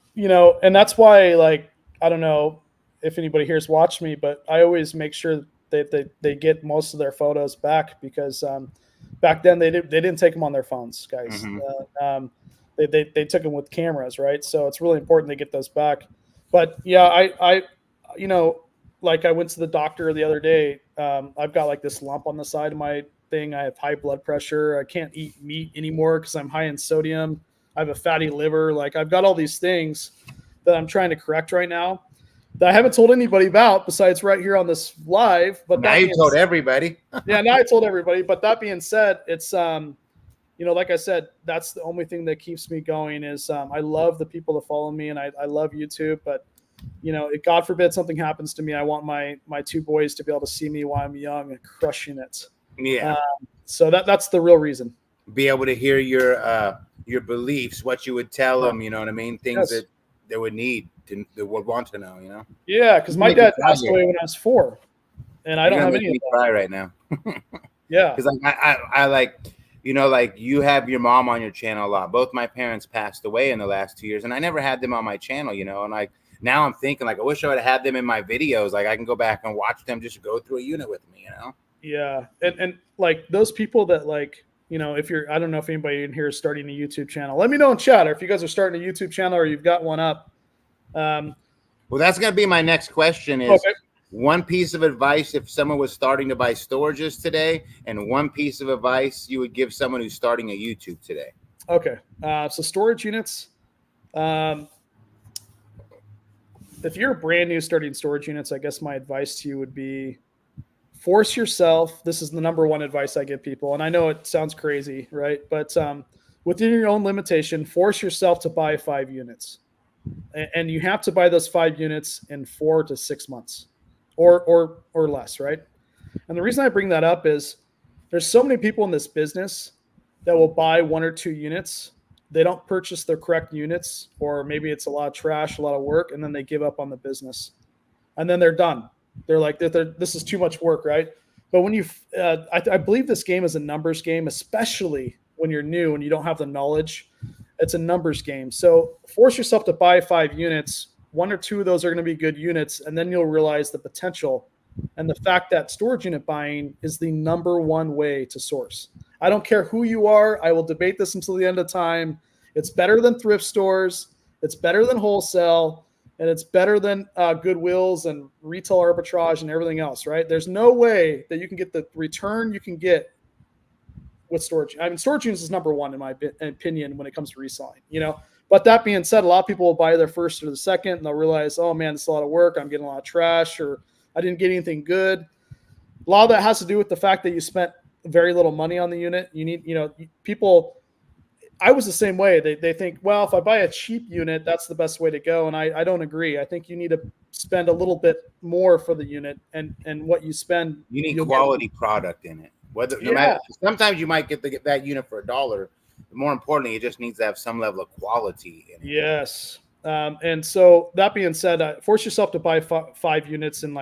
that's why, like, I don't know if anybody here's watched me, but I always make sure that they get most of their photos back because back then they didn't take them on their phones, guys. They took them with cameras, right? So it's really important they get those back. But yeah, I like I went to the doctor the other day. I've got like this lump on the side of my thing. I have high blood pressure. I can't eat meat anymore because I'm high in sodium. I have a fatty liver. Like I've got all these things that I'm trying to correct right now that I haven't told anybody about besides right here on this live. But now you told everybody. Yeah, now I told everybody. But that being said, it's like I said, that's the only thing that keeps me going is I love the people that follow me and I love YouTube, but if God forbid something happens to me, I want my two boys to be able to see me while I'm young and crushing it. Yeah. So that's the real reason. Be able to hear your beliefs, what you would tell them, you know what I mean? Things that they would need that would want to know, Yeah, because my dad passed away when I was 4, and I don't have any of that. Cry right now. Yeah, because I like, like you have your mom on your channel a lot. Both my parents passed away in the last 2 years, and I never had them on my channel, and like now I'm thinking like I wish I would have had them in my videos. Like I can go back and watch them just go through a unit with me, Yeah, and like those people that like. If you're, I don't know if anybody in here is starting a YouTube channel. Let me know in chat, or if you guys are starting a YouTube channel or you've got one up. Well, that's going to be my next question is one piece of advice if someone was starting to buy storages today, and one piece of advice you would give someone who's starting a YouTube today. Okay. So storage units. If you're brand new starting storage units, I guess my advice to you would be force yourself. This is the number one advice I give people. And I know it sounds crazy, right? But within your own limitation, force yourself to buy 5 units. And you have to buy those 5 units in 4 to 6 months or less, right? And the reason I bring that up is there's so many people in this business that will buy 1 or 2 units. They don't purchase the correct units, or maybe it's a lot of trash, a lot of work, and then they give up on the business. And then they're done. They're like, this is too much work, right? But when I believe this game is a numbers game, especially when you're new and you don't have the knowledge. It's a numbers game. So force yourself to buy 5 units. 1 or 2 of those are going to be good units, and then you'll realize the potential and the fact that storage unit buying is the number one way to source. I don't care who you are. I will debate this until the end of time. It's better than thrift stores. It's better than wholesale. And it's better than Goodwills and retail arbitrage and everything else, right? There's no way that you can get the return you can get with storage. I mean, storage units is number one in my opinion when it comes to reselling, But that being said, a lot of people will buy their first or the second, and they'll realize, oh man, it's a lot of work. I'm getting a lot of trash, or I didn't get anything good. A lot of that has to do with the fact that you spent very little money on the unit. You need, people. I was the same way. They think, well, if I buy a cheap unit, that's the best way to go. And I don't agree. I think you need to spend a little bit more for the unit, and what you spend. You need quality product in it. No matter, sometimes you might get that unit for $1. But more importantly, it just needs to have some level of quality in it. Yes. And so that being said, force yourself to buy 5 units in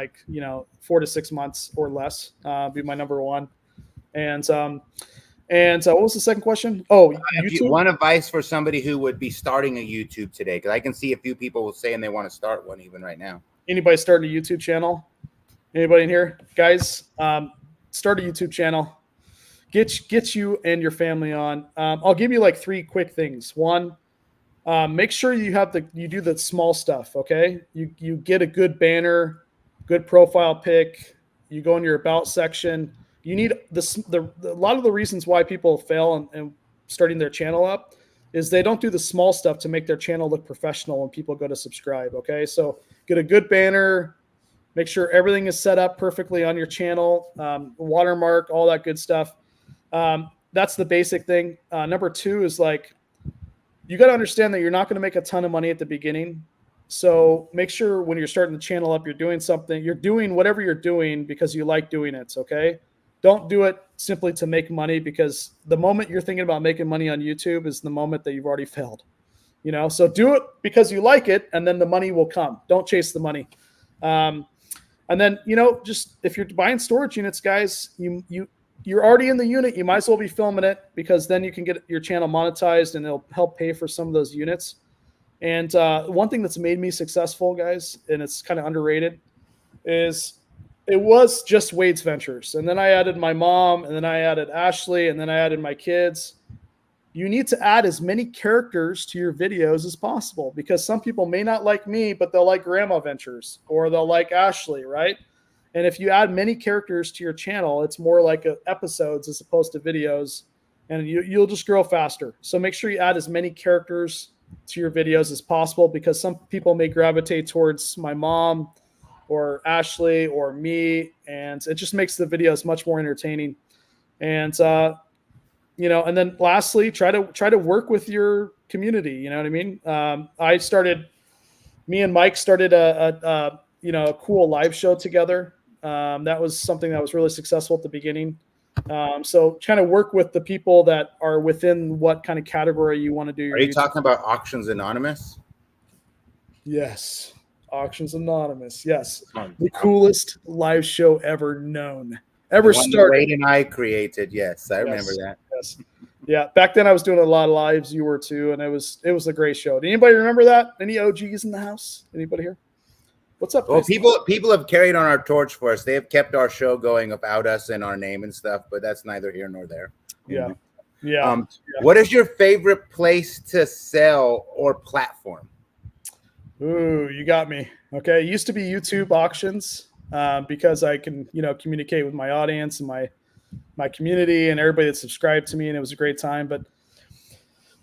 4 to 6 months or less. Be my number one. And And what was the second question? Oh, YouTube. One advice for somebody who would be starting a YouTube today, because I can see a few people saying they want to start one even right now. Anybody starting a YouTube channel? Anybody in here, guys? Start a YouTube channel. Get you and your family on. I'll give you like 3 quick things. One, make sure you do the small stuff. Okay, you get a good banner, good profile pic. You go in your about section. You need a lot of the reasons why people fail and starting their channel up is they don't do the small stuff to make their channel look professional when people go to subscribe. Okay, so get a good banner. Make sure everything is set up perfectly on your channel, watermark, all that good stuff. That's the basic thing. Number 2 is like, you got to understand that you're not going to make a ton of money at the beginning. So make sure when you're starting the channel up, you're doing whatever you're doing because you like doing it. Okay. Don't do it simply to make money, because the moment you're thinking about making money on YouTube is the moment that you've already failed, so do it because you like it, and then the money will come. Don't chase the money. And then, just if you're buying storage units, guys, you're already in the unit. You might as well be filming it, because then you can get your channel monetized and it'll help pay for some of those units. And one thing that's made me successful, guys, and it's kind of underrated, is it was just Wade's Ventures. And then I added my mom, and then I added Ashley, and then I added my kids. You need to add as many characters to your videos as possible, because some people may not like me, but they'll like Grandma Ventures, or they'll like Ashley, right? And if you add many characters to your channel, it's more like episodes as opposed to videos, and you'll just grow faster. So make sure you add as many characters to your videos as possible, because some people may gravitate towards my mom or Ashley or me, and it just makes the videos much more entertaining. And and then lastly, try to work with your community. You know what I mean? Me and Mike started a cool live show together. That was something that was really successful at the beginning. So kind of work with the people that are within what kind of category you want to do. Are you talking about Auctions Anonymous? Yes. Auctions Anonymous. Yes. The coolest live show ever known. Ever started. Wade and I created. Yes, I remember that. Yes. Yeah. Back then I was doing a lot of lives. You were too. And it was a great show. Did anybody remember that? Any OGs in the house? Anybody here? What's up? Well, people have carried on our torch for us. They have kept our show going without us and our name and stuff, but that's neither here nor there. Yeah. Yeah. What is your favorite place to sell or platform? Ooh, you got me. Okay. It used to be YouTube auctions, because I can, communicate with my audience and my community and everybody that subscribed to me, and it was a great time. But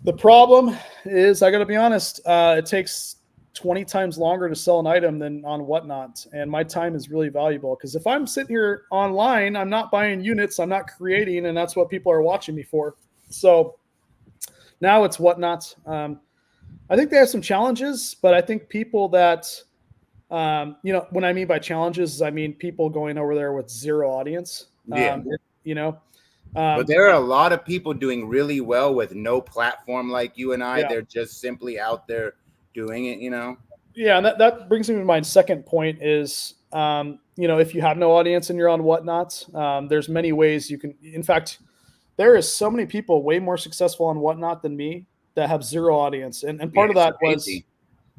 the problem is, I got to be honest, it takes 20 times longer to sell an item than on Whatnot. And my time is really valuable, because if I'm sitting here online, I'm not buying units, I'm not creating, and that's what people are watching me for. So now it's Whatnot. I think they have some challenges, but I think people that, when I mean by challenges, I mean people going over there with zero audience. Yeah. But there are a lot of people doing really well with no platform like you and I. Yeah. They're just simply out there doing it, Yeah, and that brings me to my second point is, if you have no audience and you're on Whatnot, there's many ways you can. In fact, there is so many people way more successful on Whatnot than me that have zero audience, and part of that was,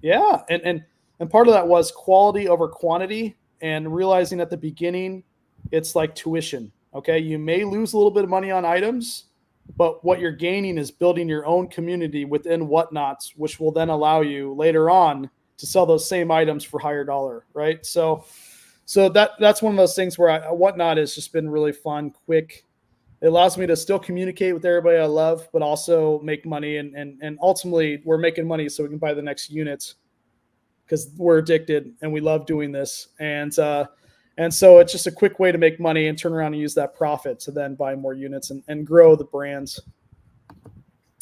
and part of that was quality over quantity, and realizing at the beginning it's like tuition. Okay, you may lose a little bit of money on items, but what you're gaining is building your own community within Whatnots, which will then allow you later on to sell those same items for higher dollar, right? So that's one of those things where Whatnot has just been really fun, quick. It allows me to still communicate with everybody I love, but also make money. And ultimately, we're making money so we can buy the next unit, because we're addicted and we love doing this. And so it's just a quick way to make money and turn around and use that profit to then buy more units and grow the brands.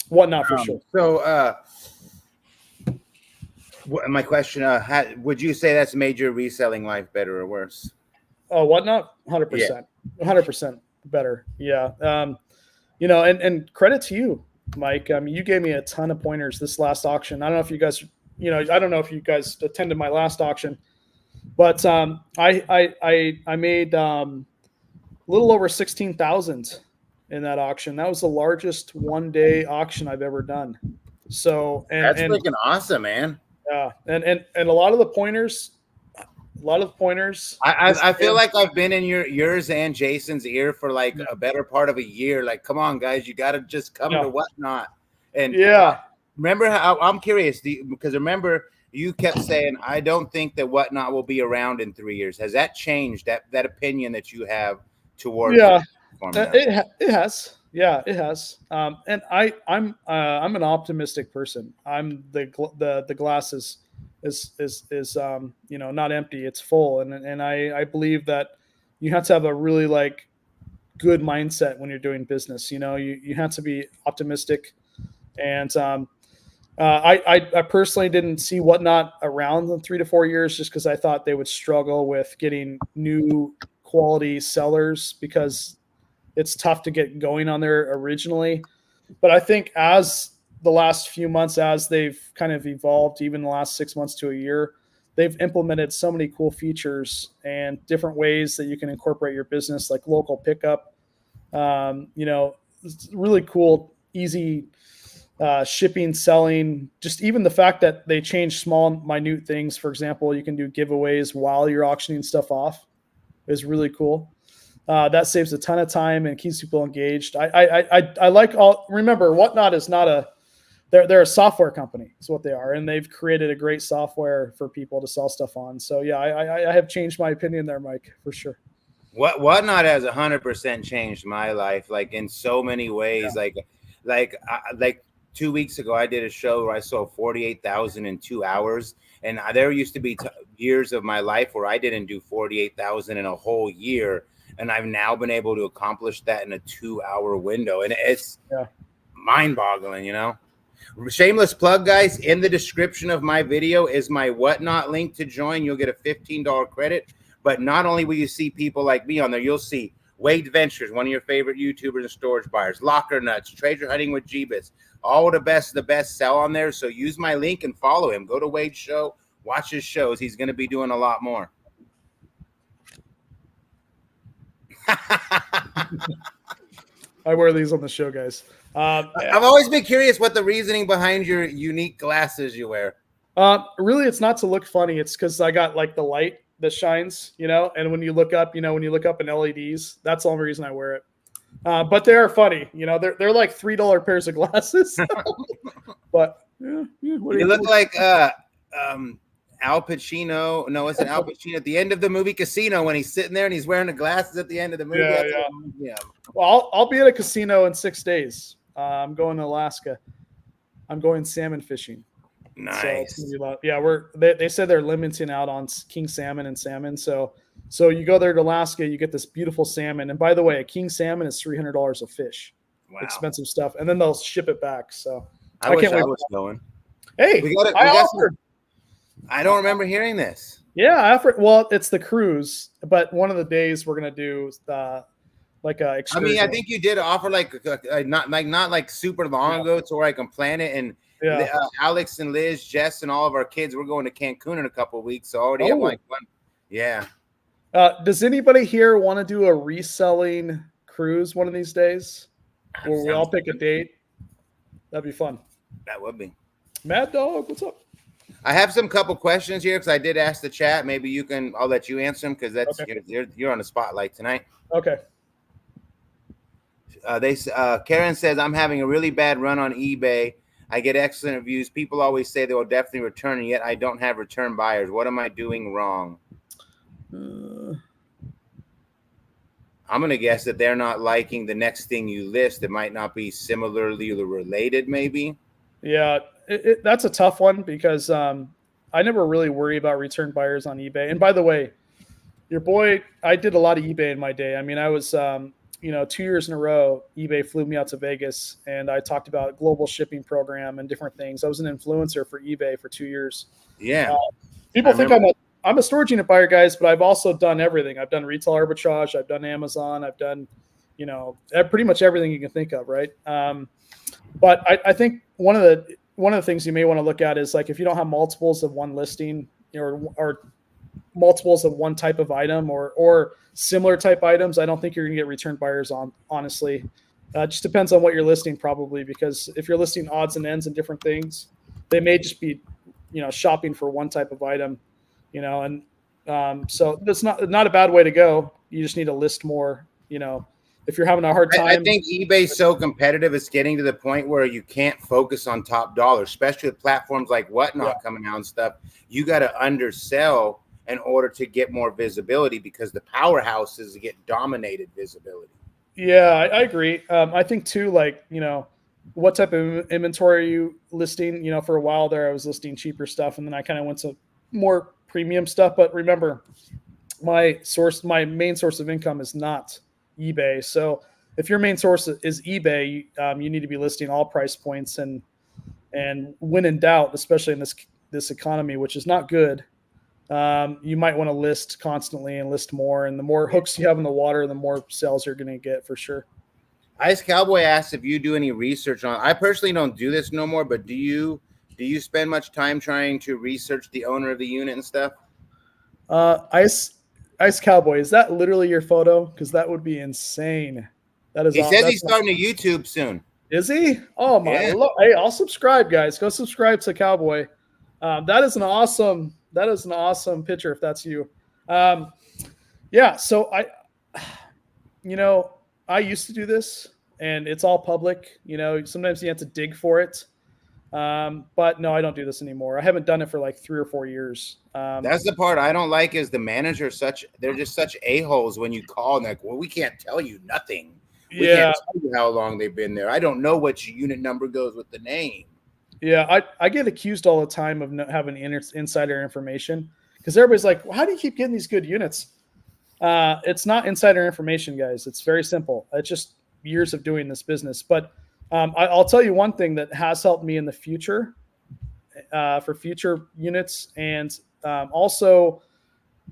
Whatnot for sure. So my question, would you say that's made your reselling life better or worse? Oh, Whatnot? 100%. 100% better. Yeah. And credit to you, Mike. You gave me a ton of pointers this last auction. I don't know if you guys, I don't know if you guys attended my last auction, but I made a little over 16,000 in that auction. That was the largest one-day auction I've ever done. So That's freaking awesome, man. yeah, and a lot of the pointers, I feel like I've been in yours and Jason's ear for like yeah, a better part of a year. Like, come on, guys, you got to just come to Whatnot. And yeah. remember how I'm curious because remember you kept saying I don't think that Whatnot will be around in 3 years. Has that changed that opinion that you have towards Yeah, the platform now? it has. Yeah, it has. And I'm an optimistic person. I'm the glass is not empty. It's full, and I believe that you have to have a really like good mindset when you're doing business. You have to be optimistic, and I personally didn't see Whatnot around in 3 to 4 years just because I thought they would struggle with getting new quality sellers because it's tough to get going on there originally. But I think as the last few months, as they've kind of evolved, even the last 6 months to a year, they've implemented so many cool features and different ways that you can incorporate your business, like local pickup. It's really cool, easy shipping, selling, just even the fact that they change small, minute things. For example, you can do giveaways while you're auctioning stuff off is really cool. That saves a ton of time and keeps people engaged. I like all. Remember, Whatnot is not a. They're a software company. Is what they are, and they've created a great software for people to sell stuff on. So yeah, I have changed my opinion there, Mike, for sure. Whatnot has 100% changed my life, like in so many ways. Yeah. Like 2 weeks ago, I did a show where I sold 48,000 in 2 hours, and there used to be years of my life where I didn't do 48,000 in a whole year, and I've now been able to accomplish that in a 2-hour window, and it's mind-boggling, Shameless plug, guys. In the description of my video is my Whatnot link to join. You'll get a $15 credit. But not only will you see people like me on there, you'll see Wade Ventures, one of your favorite YouTubers and storage buyers, Locker Nuts, Treasure Hunting with Jeebus, all the best sell on there. So use my link and follow him. Go to Wade's show, watch his shows. He's going to be doing a lot more. I wear these on the show, guys. I've always been curious what the reasoning behind your unique glasses you wear. Really, it's not to look funny. It's because I got like the light that shines, and when you look up in LEDs, that's the only reason I wear it. But they are funny, they're like $3 pairs of glasses. But you look like Al Pacino. No, it's an Al Pacino at the end of the movie Casino when he's sitting there and he's wearing the glasses at the end of the movie. Yeah. Well, I'll be at a casino in 6 days. I'm going to Alaska. I'm going salmon fishing. Nice. So they said they're limiting out on king salmon and salmon. So you go there to Alaska, you get this beautiful salmon. And by the way, a king salmon is $300 a fish. Wow. Expensive stuff. And then they'll ship it back. So I wish I was going. Hey, I don't remember hearing this. Yeah, well, it's the cruise, but one of the days we're gonna do like a excursion. I mean, I think you did offer not like super long ago to where I can plan it. And Alex and Liz, Jess, and all of our kids, we're going to Cancun in a couple of weeks. So already have like one. Yeah. Does anybody here want to do a reselling cruise one of these days? Where we all pick a date? That'd be fun. That would be. Mad Dog, what's up? I have some couple questions here because I did ask the chat. Maybe I'll let you answer them because that's you're on the spotlight tonight. Okay. Karen says, I'm having a really bad run on eBay. I get excellent reviews. People always say they will definitely return, and yet I don't have return buyers. What am I doing wrong? I'm going to guess that they're not liking the next thing you list. It might not be similarly related, maybe. Yeah, that's a tough one because I never really worry about return buyers on eBay. And by the way, your boy, I did a lot of eBay in my day. I mean, I was 2 years in a row, eBay flew me out to Vegas, and I talked about global shipping program and different things. I was an influencer for eBay for 2 years. Yeah. People think I'm a storage unit buyer, guys, but I've also done everything. I've done retail arbitrage. I've done Amazon. I've done, pretty much everything you can think of, right? But I think one of the things you may want to look at is like if you don't have multiples of one listing or multiples of one type of item or similar type items, I don't think you're going to get return buyers on, honestly. Just depends on what you're listing, probably, because if you're listing odds and ends and different things, they may just be, shopping for one type of item, and so that's not a bad way to go. You just need to list more. If you're having a hard I time. think eBay's so competitive, it's getting to the point where you can't focus on top dollar, especially with platforms like Whatnot coming out and stuff. You got to undersell in order to get more visibility because the powerhouses get dominated visibility. Yeah, I agree. I think too, like, what type of inventory are you listing? For a while there, I was listing cheaper stuff, and then I kind of went to more premium stuff. But remember, my main source of income is not eBay. So if your main source is eBay, you need to be listing all price points, and when in doubt, especially in this economy, which is not good, you might want to list constantly and list more. And the more hooks you have in the water, the more sales you're going to get for sure. Ice Cowboy asked if you do any research on. I personally don't do this no more, but do you spend much time trying to research the owner of the unit and stuff? Ice Cowboy, is that literally your photo? Because that would be insane. That is. He says he's starting a YouTube soon. Is he? Oh my Lord! Hey, I'll subscribe, guys. Go subscribe to Cowboy. That is an awesome picture if that's you. Yeah. So I used to do this, and it's all public. Sometimes you have to dig for it. But no, I don't do this anymore. I haven't done it for like 3 or 4 years. That's the part I don't like is the manager. They're just such a-holes when you call and like, well, we can't tell you nothing. We can't tell you how long they've been there. I don't know what your unit number goes with the name. Yeah, I get accused all the time of not having insider information because everybody's like, well, how do you keep getting these good units? It's not insider information, guys. It's very simple. It's just years of doing this business. But I'll tell you one thing that has helped me in the future for future units. And also,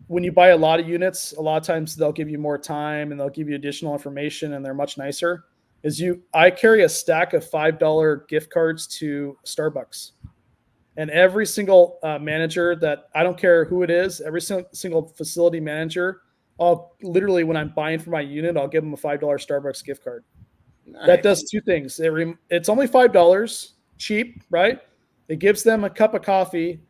when you buy a lot of units, a lot of times they'll give you more time and they'll give you additional information and they're much nicer. I carry a stack of $5 gift cards to Starbucks. And every single manager that, I don't care who it is, every single facility manager, I'll literally, when I'm buying for my unit, I'll give them a $5 Starbucks gift card. Nice. That does two things. It's only $5, cheap, right? It gives them a cup of coffee,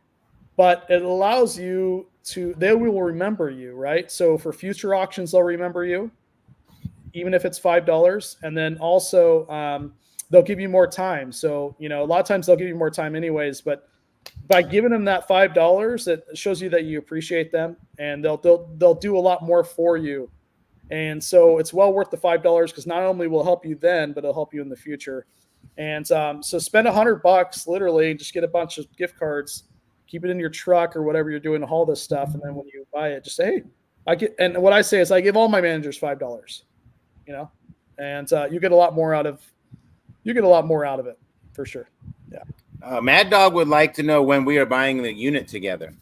but it allows you they will remember you, right? So for future auctions, they'll remember you, even if it's $5. And then also they'll give you more time. So, a lot of times they'll give you more time anyways, but by giving them that $5, it shows you that you appreciate them, and they'll do a lot more for you. And so it's well worth the $5 because not only will it help you then, but it'll help you in the future. And so spend $100, literally, just get a bunch of gift cards, keep it in your truck or whatever you're doing to haul this stuff. And then when you buy it, just say, hey, and what I say is I give all my managers $5, and you get a lot more out of it for sure. Yeah. Mad Dog would like to know when we are buying the unit together.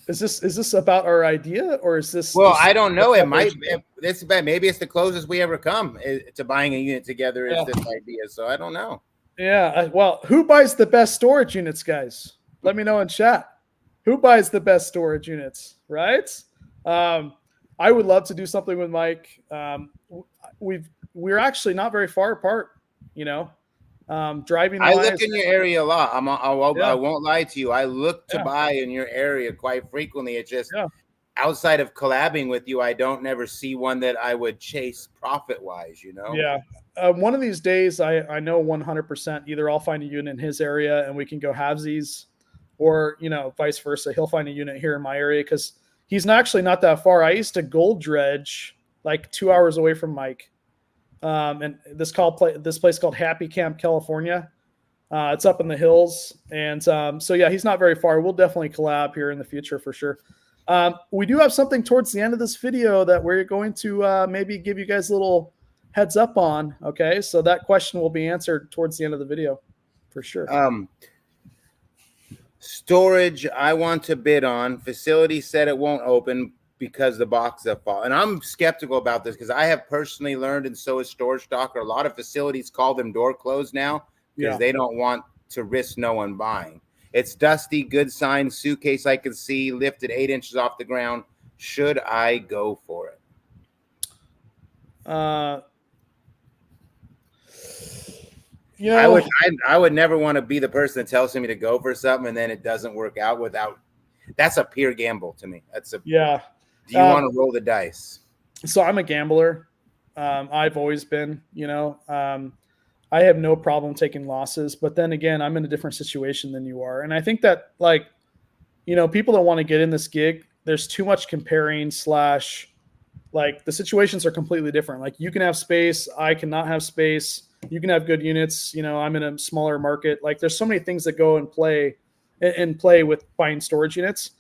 Is this about our idea, or is this? Well, I don't know. It might. Maybe it's the closest we ever come to buying a unit together. Is this idea? So I don't know. Yeah. Well, who buys the best storage units, guys? Let me know in chat. Who buys the best storage units? Right. I would love to do something with Mike. We're actually not very far apart. Driving. I look in your area a lot. I won't lie to you. I look to buy in your area quite frequently. It's just outside of collabing with you, I don't never see one that I would chase profit wise. Yeah. One of these days, I know 100%. Either I'll find a unit in his area and we can go halvesies, or vice versa. He'll find a unit here in my area because he's actually not that far. I used to gold dredge like 2 hours away from Mike. And this place called Happy Camp, California. It's up in the hills. And so, yeah, he's not very far. We'll definitely collab here in the future for sure. We do have something towards the end of this video that we're going to maybe give you guys a little heads up on. Okay, so that question will be answered towards the end of the video for sure. Storage, I want to bid on. Facility said it won't open because the boxes have fallen. And I'm skeptical about this because I have personally learned, and so is Storage Stalker, a lot of facilities call them door closed now because they don't want to risk no one buying. It's dusty, good sign, suitcase I can see, lifted 8 inches off the ground. Should I go for it? You I would know, I would never want to be the person that tells me to go for something and then it doesn't work out without. That's a pure gamble to me. That's a. yeah. Do you want to roll the dice? So I'm a gambler. I've always been, I have no problem taking losses, but then again, I'm in a different situation than you are. And I think that like, people that want to get in this gig, there's too much comparing slash like the situations are completely different. Like you can have space, I cannot have space. You can have good units. I'm in a smaller market. Like there's so many things that go and play with buying storage units.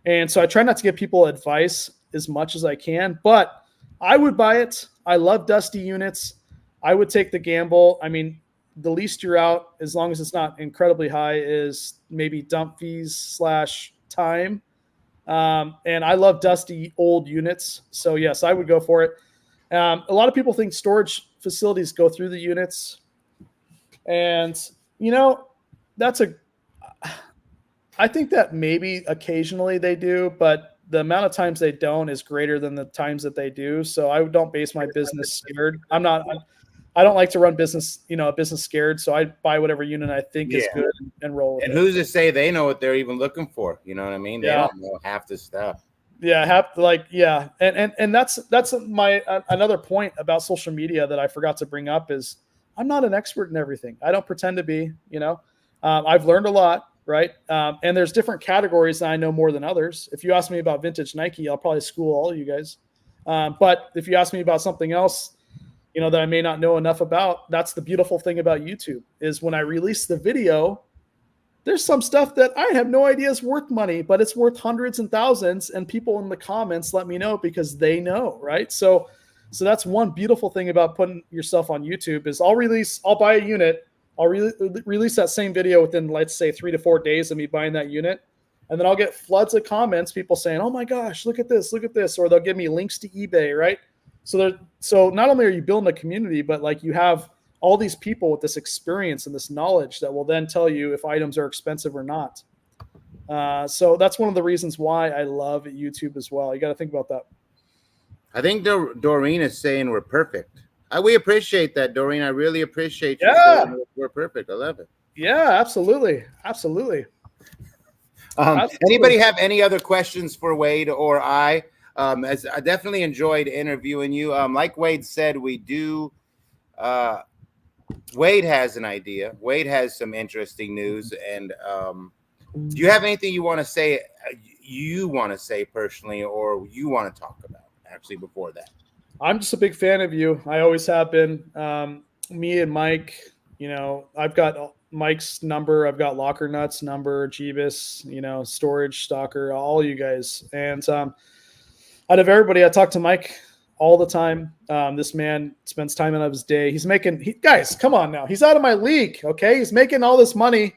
And so I try not to give people advice as much as I can, but I would buy it. I love dusty units. I would take the gamble. I mean, the least you're out, as long as it's not incredibly high, is maybe dump fees slash time. And I love dusty old units. So yes, I would go for it. A lot of people think storage facilities go through the units. And, that's I think that maybe occasionally they do, but the amount of times they don't is greater than the times that they do. So I don't base my business scared. I don't like to run business, a business scared. So I buy whatever unit I think is good and roll with And it. who's to say they know what they're even looking for? You know what I mean? They don't know half the stuff. Yeah, and that's my another point about social media that I forgot to bring up is I'm not an expert in everything. I don't pretend to be. I've learned a lot, right? And there's different categories that I know more than others. If you ask me about vintage Nike, I'll probably school all of you guys. But if you ask me about something else, that I may not know enough about, that's the beautiful thing about YouTube is when I release the video, there's some stuff that I have no idea is worth money, but it's worth hundreds and thousands. And people in the comments let me know because they know, right? So that's one beautiful thing about putting yourself on YouTube is I'll buy a unit. I'll release that same video within, let's say, 3 to 4 days of me buying that unit. And then I'll get floods of comments, people saying, oh my gosh, look at this. Or they'll give me links to eBay, right? So not only are you building a community, but like you have all these people with this experience and this knowledge that will then tell you if items are expensive or not. So that's one of the reasons why I love YouTube as well. You got to think about that. I think Doreen is saying we're perfect. We appreciate that, Doreen. I really appreciate you saying we're perfect. I love it. Yeah, absolutely. Absolutely. Anybody have any other questions for Wade or I? As I definitely enjoyed interviewing you. Like Wade said, we do. Wade has an idea. Wade has some interesting news. And do you have anything you want to say? Personally, or you want to talk about actually before that? I'm just a big fan of you. I always have been. Me and Mike, I've got Mike's number. I've got Locker Nuts number, Jeebus, Storage Stalker, all you guys. And out of everybody, I talk to Mike all the time. This man spends time out of his day. He's guys, come on now. He's out of my league, okay? He's making all this money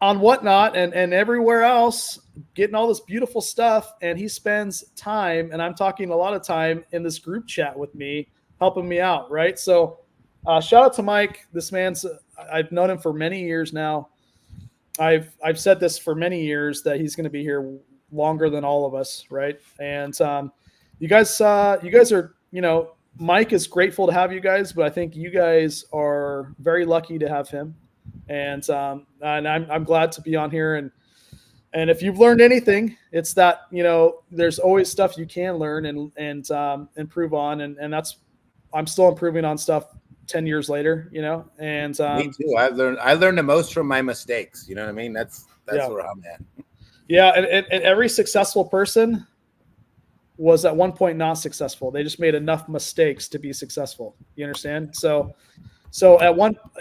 on Whatnot and everywhere else, getting all this beautiful stuff. And he spends time, and I'm talking a lot of time, in this group chat with me, helping me out, right? So shout out to Mike. This man's, I've known him for many years now. I've said this for many years that he's going to be here longer than all of us, right? And you guys are, Mike is grateful to have you guys, but I think you guys are very lucky to have him. And I'm glad to be on here. And if you've learned anything, it's that, there's always stuff you can learn and improve on. And that's, I'm still improving on stuff 10 years later, and me too. I learned the most from my mistakes. You know what I mean? That's where I'm at. Yeah. And every successful person was at one point not successful. They just made enough mistakes to be successful. You understand? So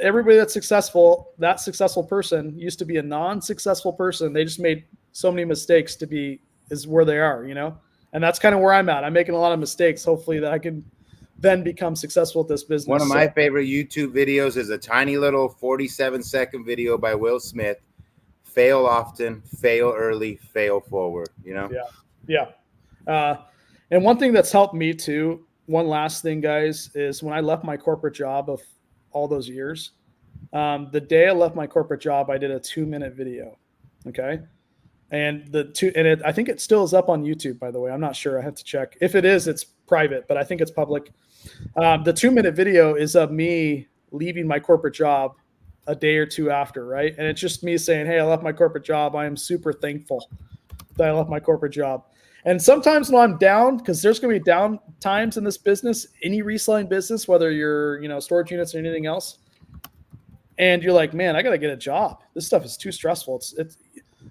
everybody that's successful, that successful person used to be a non-successful person. They just made so many mistakes is where they are, and that's kind of where I'm at. I'm making a lot of mistakes. Hopefully that I can then become successful at this business. One of my favorite YouTube videos is a tiny little 47-second video by Will Smith. Fail often, fail early, fail forward, Yeah. And one thing that's helped me too, one last thing, guys, is when I left my corporate job of all those years, the day I left my corporate job, I did a 2-minute video. Okay. And I think it still is up on YouTube, by the way. I'm not sure. I have to check. If it is, it's private, but I think it's public. The 2-minute video is of me leaving my corporate job a day or two after, right? And it's just me saying, hey, I left my corporate job. I am super thankful that I left my corporate job. And sometimes when I'm down, because there's going to be down times in this business, any reselling business, whether you're, storage units or anything else, and you're like, man, I got to get a job. This stuff is too stressful. It's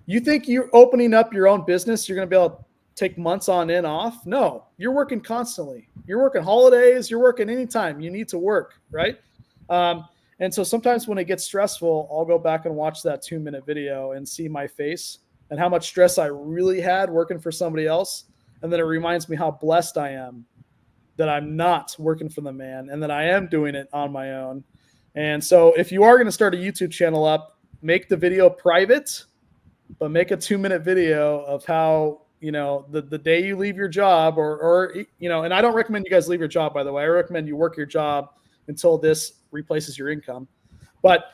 you think you're opening up your own business, you're going to be able to take months on and off? No, you're working constantly. You're working holidays. You're working anytime you need to work, right? And so sometimes when it gets stressful, I'll go back and watch that 2-minute video and see my face and how much stress I really had working for somebody else. And then it reminds me how blessed I am that I'm not working for the man and that I am doing it on my own. And so if you are going to start a YouTube channel up, make the video private, but make a 2-minute video of how, the day you leave your job or and I don't recommend you guys leave your job, by the way. I recommend you work your job until this replaces your income. But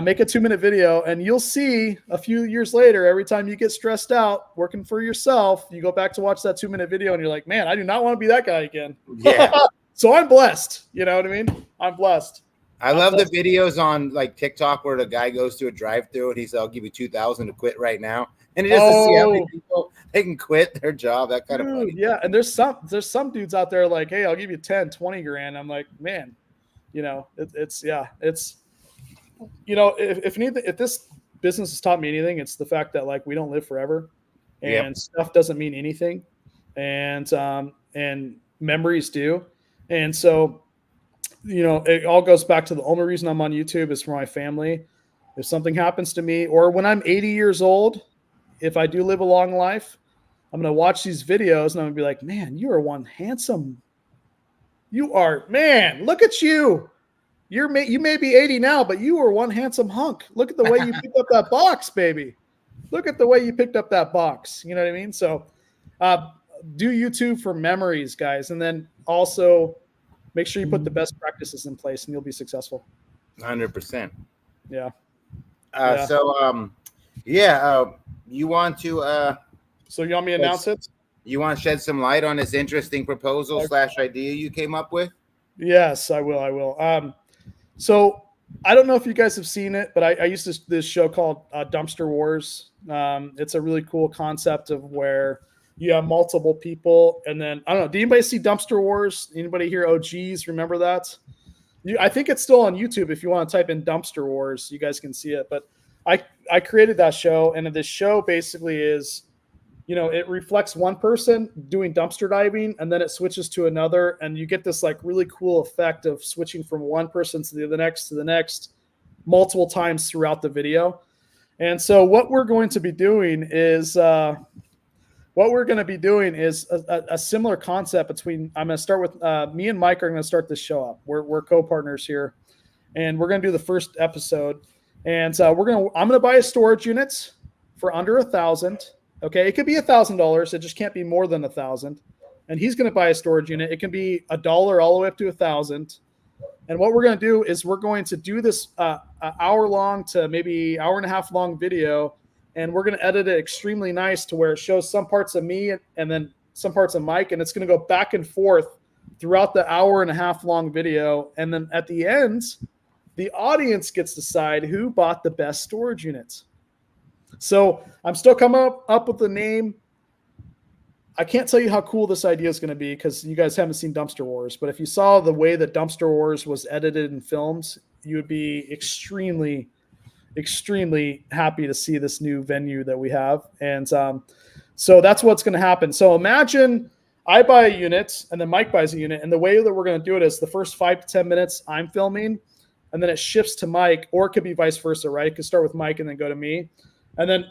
make a 2-minute video, and you'll see a few years later, every time you get stressed out working for yourself, you go back to watch that 2-minute video and you're like, man, I do not want to be that guy again. Yeah. So I'm blessed. You know what I mean? I'm blessed. I love the videos on like TikTok where the guy goes to a drive-through and he says, I'll give you 2,000 to quit right now. And just to see how many people they can quit their job, that kind of funny. Yeah. And there's some dudes out there like, hey, I'll give you 10, 20 grand. I'm like, man, if this business has taught me anything, it's the fact that like we don't live forever, and stuff doesn't mean anything, and memories do, and so it all goes back to the only reason I'm on YouTube is for my family. If something happens to me, or when I'm 80 years old, if I do live a long life, I'm gonna watch these videos and I'm gonna be like, man, you are one handsome. You are, man, look at you. You may be 80 now, but you are one handsome hunk. Look at the way you picked up that box, baby. Look at the way you picked up that box. You know what I mean? So do YouTube for memories, guys. And then also make sure you put the best practices in place and you'll be successful. 100%. Yeah. You want to so you want me to announce it? You want to shed some light on this interesting proposal / idea you came up with? Yes, I will. So I don't know if you guys have seen it, but I used this show called Dumpster Wars. It's a really cool concept of where you have multiple people, and then I don't know. Did anybody see Dumpster Wars? Anybody here? OGs, remember that? I think it's still on YouTube. If you want to type in Dumpster Wars, you guys can see it. But I created that show, and this show basically is, it reflects one person doing dumpster diving, and then it switches to another, and you get this like really cool effect of switching from one person to the next multiple times throughout the video. And so what we're going to be doing is a similar concept between. I'm going to start with me and Mike are going to start this show up. We're co-partners here, and we're going to do the first episode. And I'm going to buy a storage unit for under $1,000. Okay, it could be $1,000. It just can't be more than $1,000. And he's going to buy a storage unit. It can be $1 all the way up to $1,000. And what we're going to do is we're going to do this hour-long to maybe hour-and-a-half long video, and we're going to edit it extremely nice to where it shows some parts of me and then some parts of Mike, and it's going to go back and forth throughout the hour-and-a-half long video. And then at the end, the audience gets to decide who bought the best storage units. So I'm still coming up with the name. I can't tell you how cool this idea is going to be because you guys haven't seen Dumpster Wars. But if you saw the way that Dumpster Wars was edited and filmed, you would be extremely, extremely happy to see this new venue that we have. And so that's what's going to happen. So imagine I buy a unit and then Mike buys a unit. And the way that we're going to do it is the first 5 to 10 minutes I'm filming, and then it shifts to Mike, or it could be vice versa, right? It could start with Mike and then go to me. And then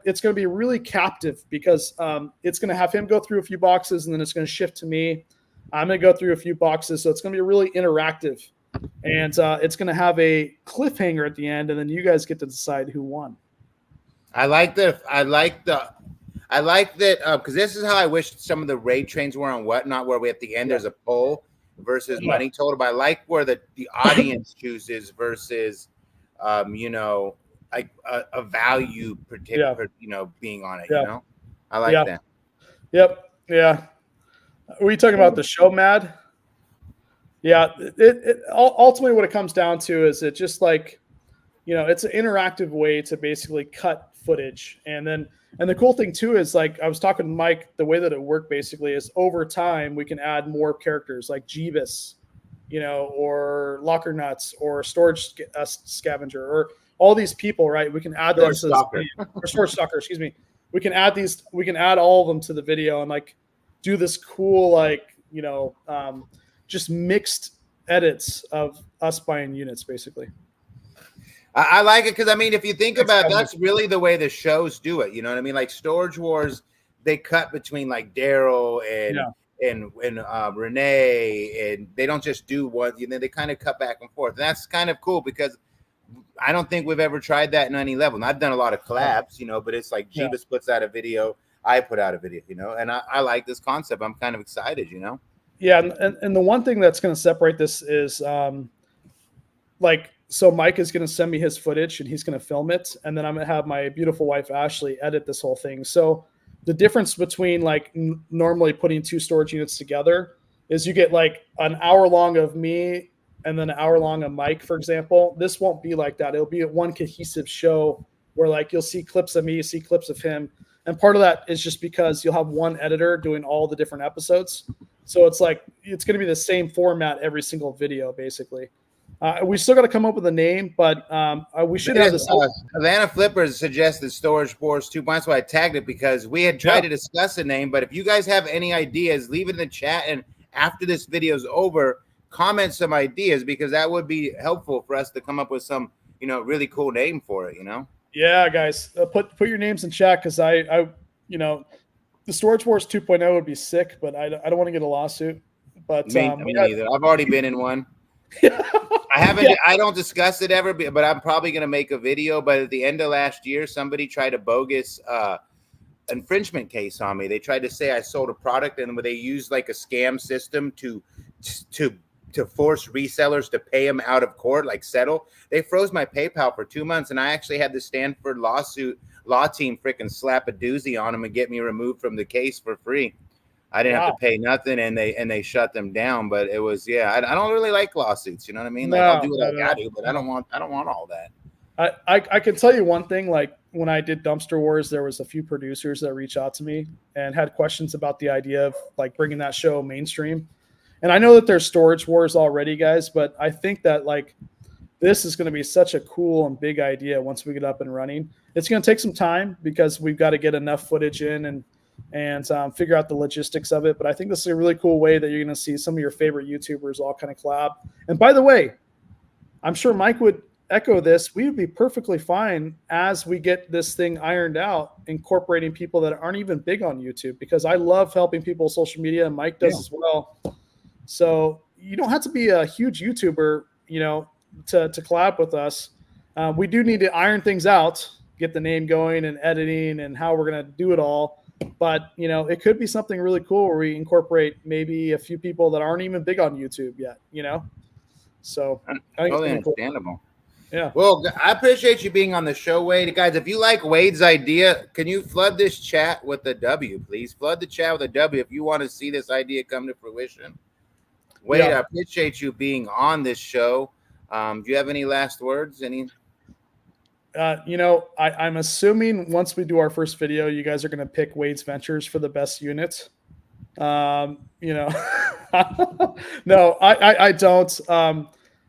it's going to be really captive because it's going to have him go through a few boxes, and then it's going to shift to me. I'm going to go through a few boxes. So it's going to be really interactive, and it's going to have a cliffhanger at the end, and then you guys get to decide who won. I like that because this is how I wish some of the raid trains were on Whatnot, where we at the end there's a poll versus money total. But I like where the audience chooses versus like a value particular, being on it, I like that. Yep. Yeah. Were you talking about the show Mad? Yeah, ultimately what it comes down to is it just like, it's an interactive way to basically cut footage. And the cool thing too is, like I was talking to Mike, the way that it worked basically is over time we can add more characters like Jeebus, or Locker Nuts or Storage Scavenger or all these people, right? We can add them George to this Stalker. video, or Storage Stalker, excuse me. We can add all of them to the video and like do this cool, like, just mixed edits of us buying units basically. I like it because I mean, if you think Thanks, about it, Kevin. that's really the way the shows do it. You know what I mean? Like Storage Wars, they cut between like Daryl and Yeah. Renee, and they don't just do one. They kind of cut back and forth. And that's kind of cool because I don't think we've ever tried that in any level. And I've done a lot of collabs, but it's like Yeah. Jeebus puts out a video, I put out a video, and I like this concept. I'm kind of excited. Yeah, and the one thing that's going to separate this is so Mike is going to send me his footage and he's going to film it, and then I'm going to have my beautiful wife Ashley edit this whole thing. So the difference between like normally putting two storage units together is you get like an hour long of me and then an hour long of Mike, for example. This won't be like that. It'll be one cohesive show where like you'll see clips of me, you see clips of him. And part of that is just because you'll have one editor doing all the different episodes. So it's like, it's going to be the same format every single video, basically. We still got to come up with a name, but we should have this. Atlanta Flippers suggested Storage Wars 2. That's why I tagged it, because we had tried to discuss a name. But if you guys have any ideas, leave it in the chat. And after this video is over, comment some ideas, because that would be helpful for us to come up with some, really cool name for it, Yeah, guys, put your names in chat, because I the Storage Wars 2.0 would be sick, but I don't want to get a lawsuit. But me neither. I've already been in one. I haven't. Yeah. I don't discuss it ever, but I'm probably going to make a video. But at the end of last year, somebody tried a bogus infringement case on me. They tried to say I sold a product, and they used like a scam system to force resellers to pay them out of court, like settle. They froze my PayPal for 2 months, and I actually had the Stanford law team freaking slap a doozy on them and get me removed from the case for free. I didn't have to pay nothing, and they shut them down. But it was, I don't really like lawsuits. You know what I mean? Like, I'll do what I got to, but I don't want all that. I can tell you one thing. Like when I did Dumpster Wars, there was a few producers that reached out to me and had questions about the idea of like bringing that show mainstream. And I know that there's Storage Wars already, guys, but I think that like this is going to be such a cool and big idea once we get up and running. It's going to take some time because we've got to get enough footage in and figure out the logistics of it. But I think this is a really cool way that you're going to see some of your favorite YouTubers all kind of collab. And by the way, I'm sure Mike would echo this. We would be perfectly fine as we get this thing ironed out, incorporating people that aren't even big on YouTube, because I love helping people with social media, and Mike does as well. So you don't have to be a huge YouTuber, to collab with us. We do need to iron things out, get the name going and editing and how we're going to do it all. But, it could be something really cool where we incorporate maybe a few people that aren't even big on YouTube yet, So I think totally understandable. Cool. Yeah. Well, I appreciate you being on the show, Wade. Guys, if you like Wade's idea, can you flood this chat with a W, please? Flood the chat with a W if you want to see this idea come to fruition. Wade, I appreciate you being on this show. Do you have any last words? I'm assuming once we do our first video, you guys are going to pick Wade's Ventures for the best unit. No, I don't.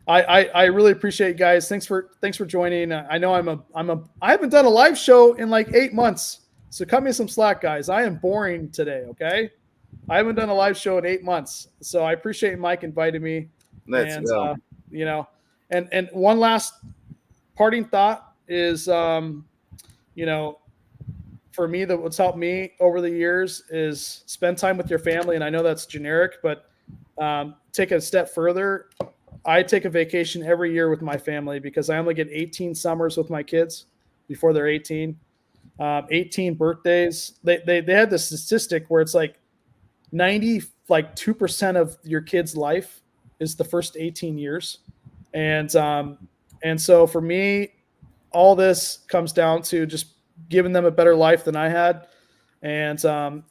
I really appreciate you guys. Thanks for joining. I know I haven't done a live show in like 8 months, so cut me some slack, guys. I am boring today. Okay. I haven't done a live show in 8 months, so I appreciate Mike inviting me. Let's go. And one last parting thought is, for me, what's helped me over the years is spend time with your family. And I know that's generic, but take it a step further. I take a vacation every year with my family because I only get 18 summers with my kids before they're 18. 18 birthdays. They had this statistic where it's like 2% of your kid's life is the first 18 years. And so for me, all this comes down to just giving them a better life than I had. And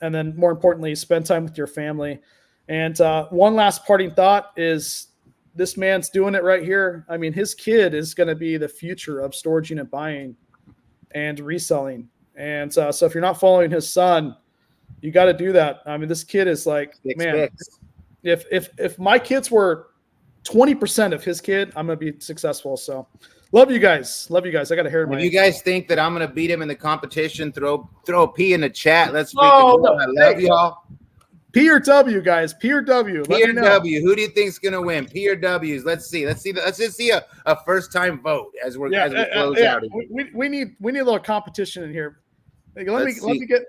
then more importantly, spend time with your family. And one last parting thought is this man's doing it right here. I mean, his kid is going to be the future of storage unit buying and reselling. And so if you're not following his son, you got to do that. I mean, this kid is like, man, if my kids were 20% of his kid, I'm going to be successful. So love you guys. Love you guys. I got a hair in my If you guys think that I'm going to beat him in the competition, throw a P in the chat. Let's freaking I love y'all. P or W, guys. P or W. P or W. Who do you think's gonna win? P or W's? Let's see. Let's just see a first time vote as we close out. We need a little competition in here. Let me get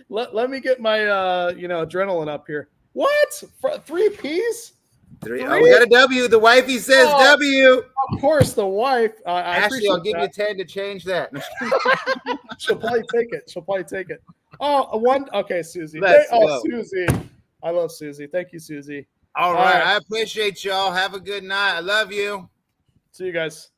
let me get my adrenaline up here. What? 3 P's? 3? Oh, we got a W. The wifey says W. Of course, the wife. Ashley, I'll give you 10 to change that. She'll probably take it. Oh, one. Okay, Susie. Susie. I love Susie. Thank you, Susie. All right. I appreciate y'all. Have a good night. I love you. See you guys.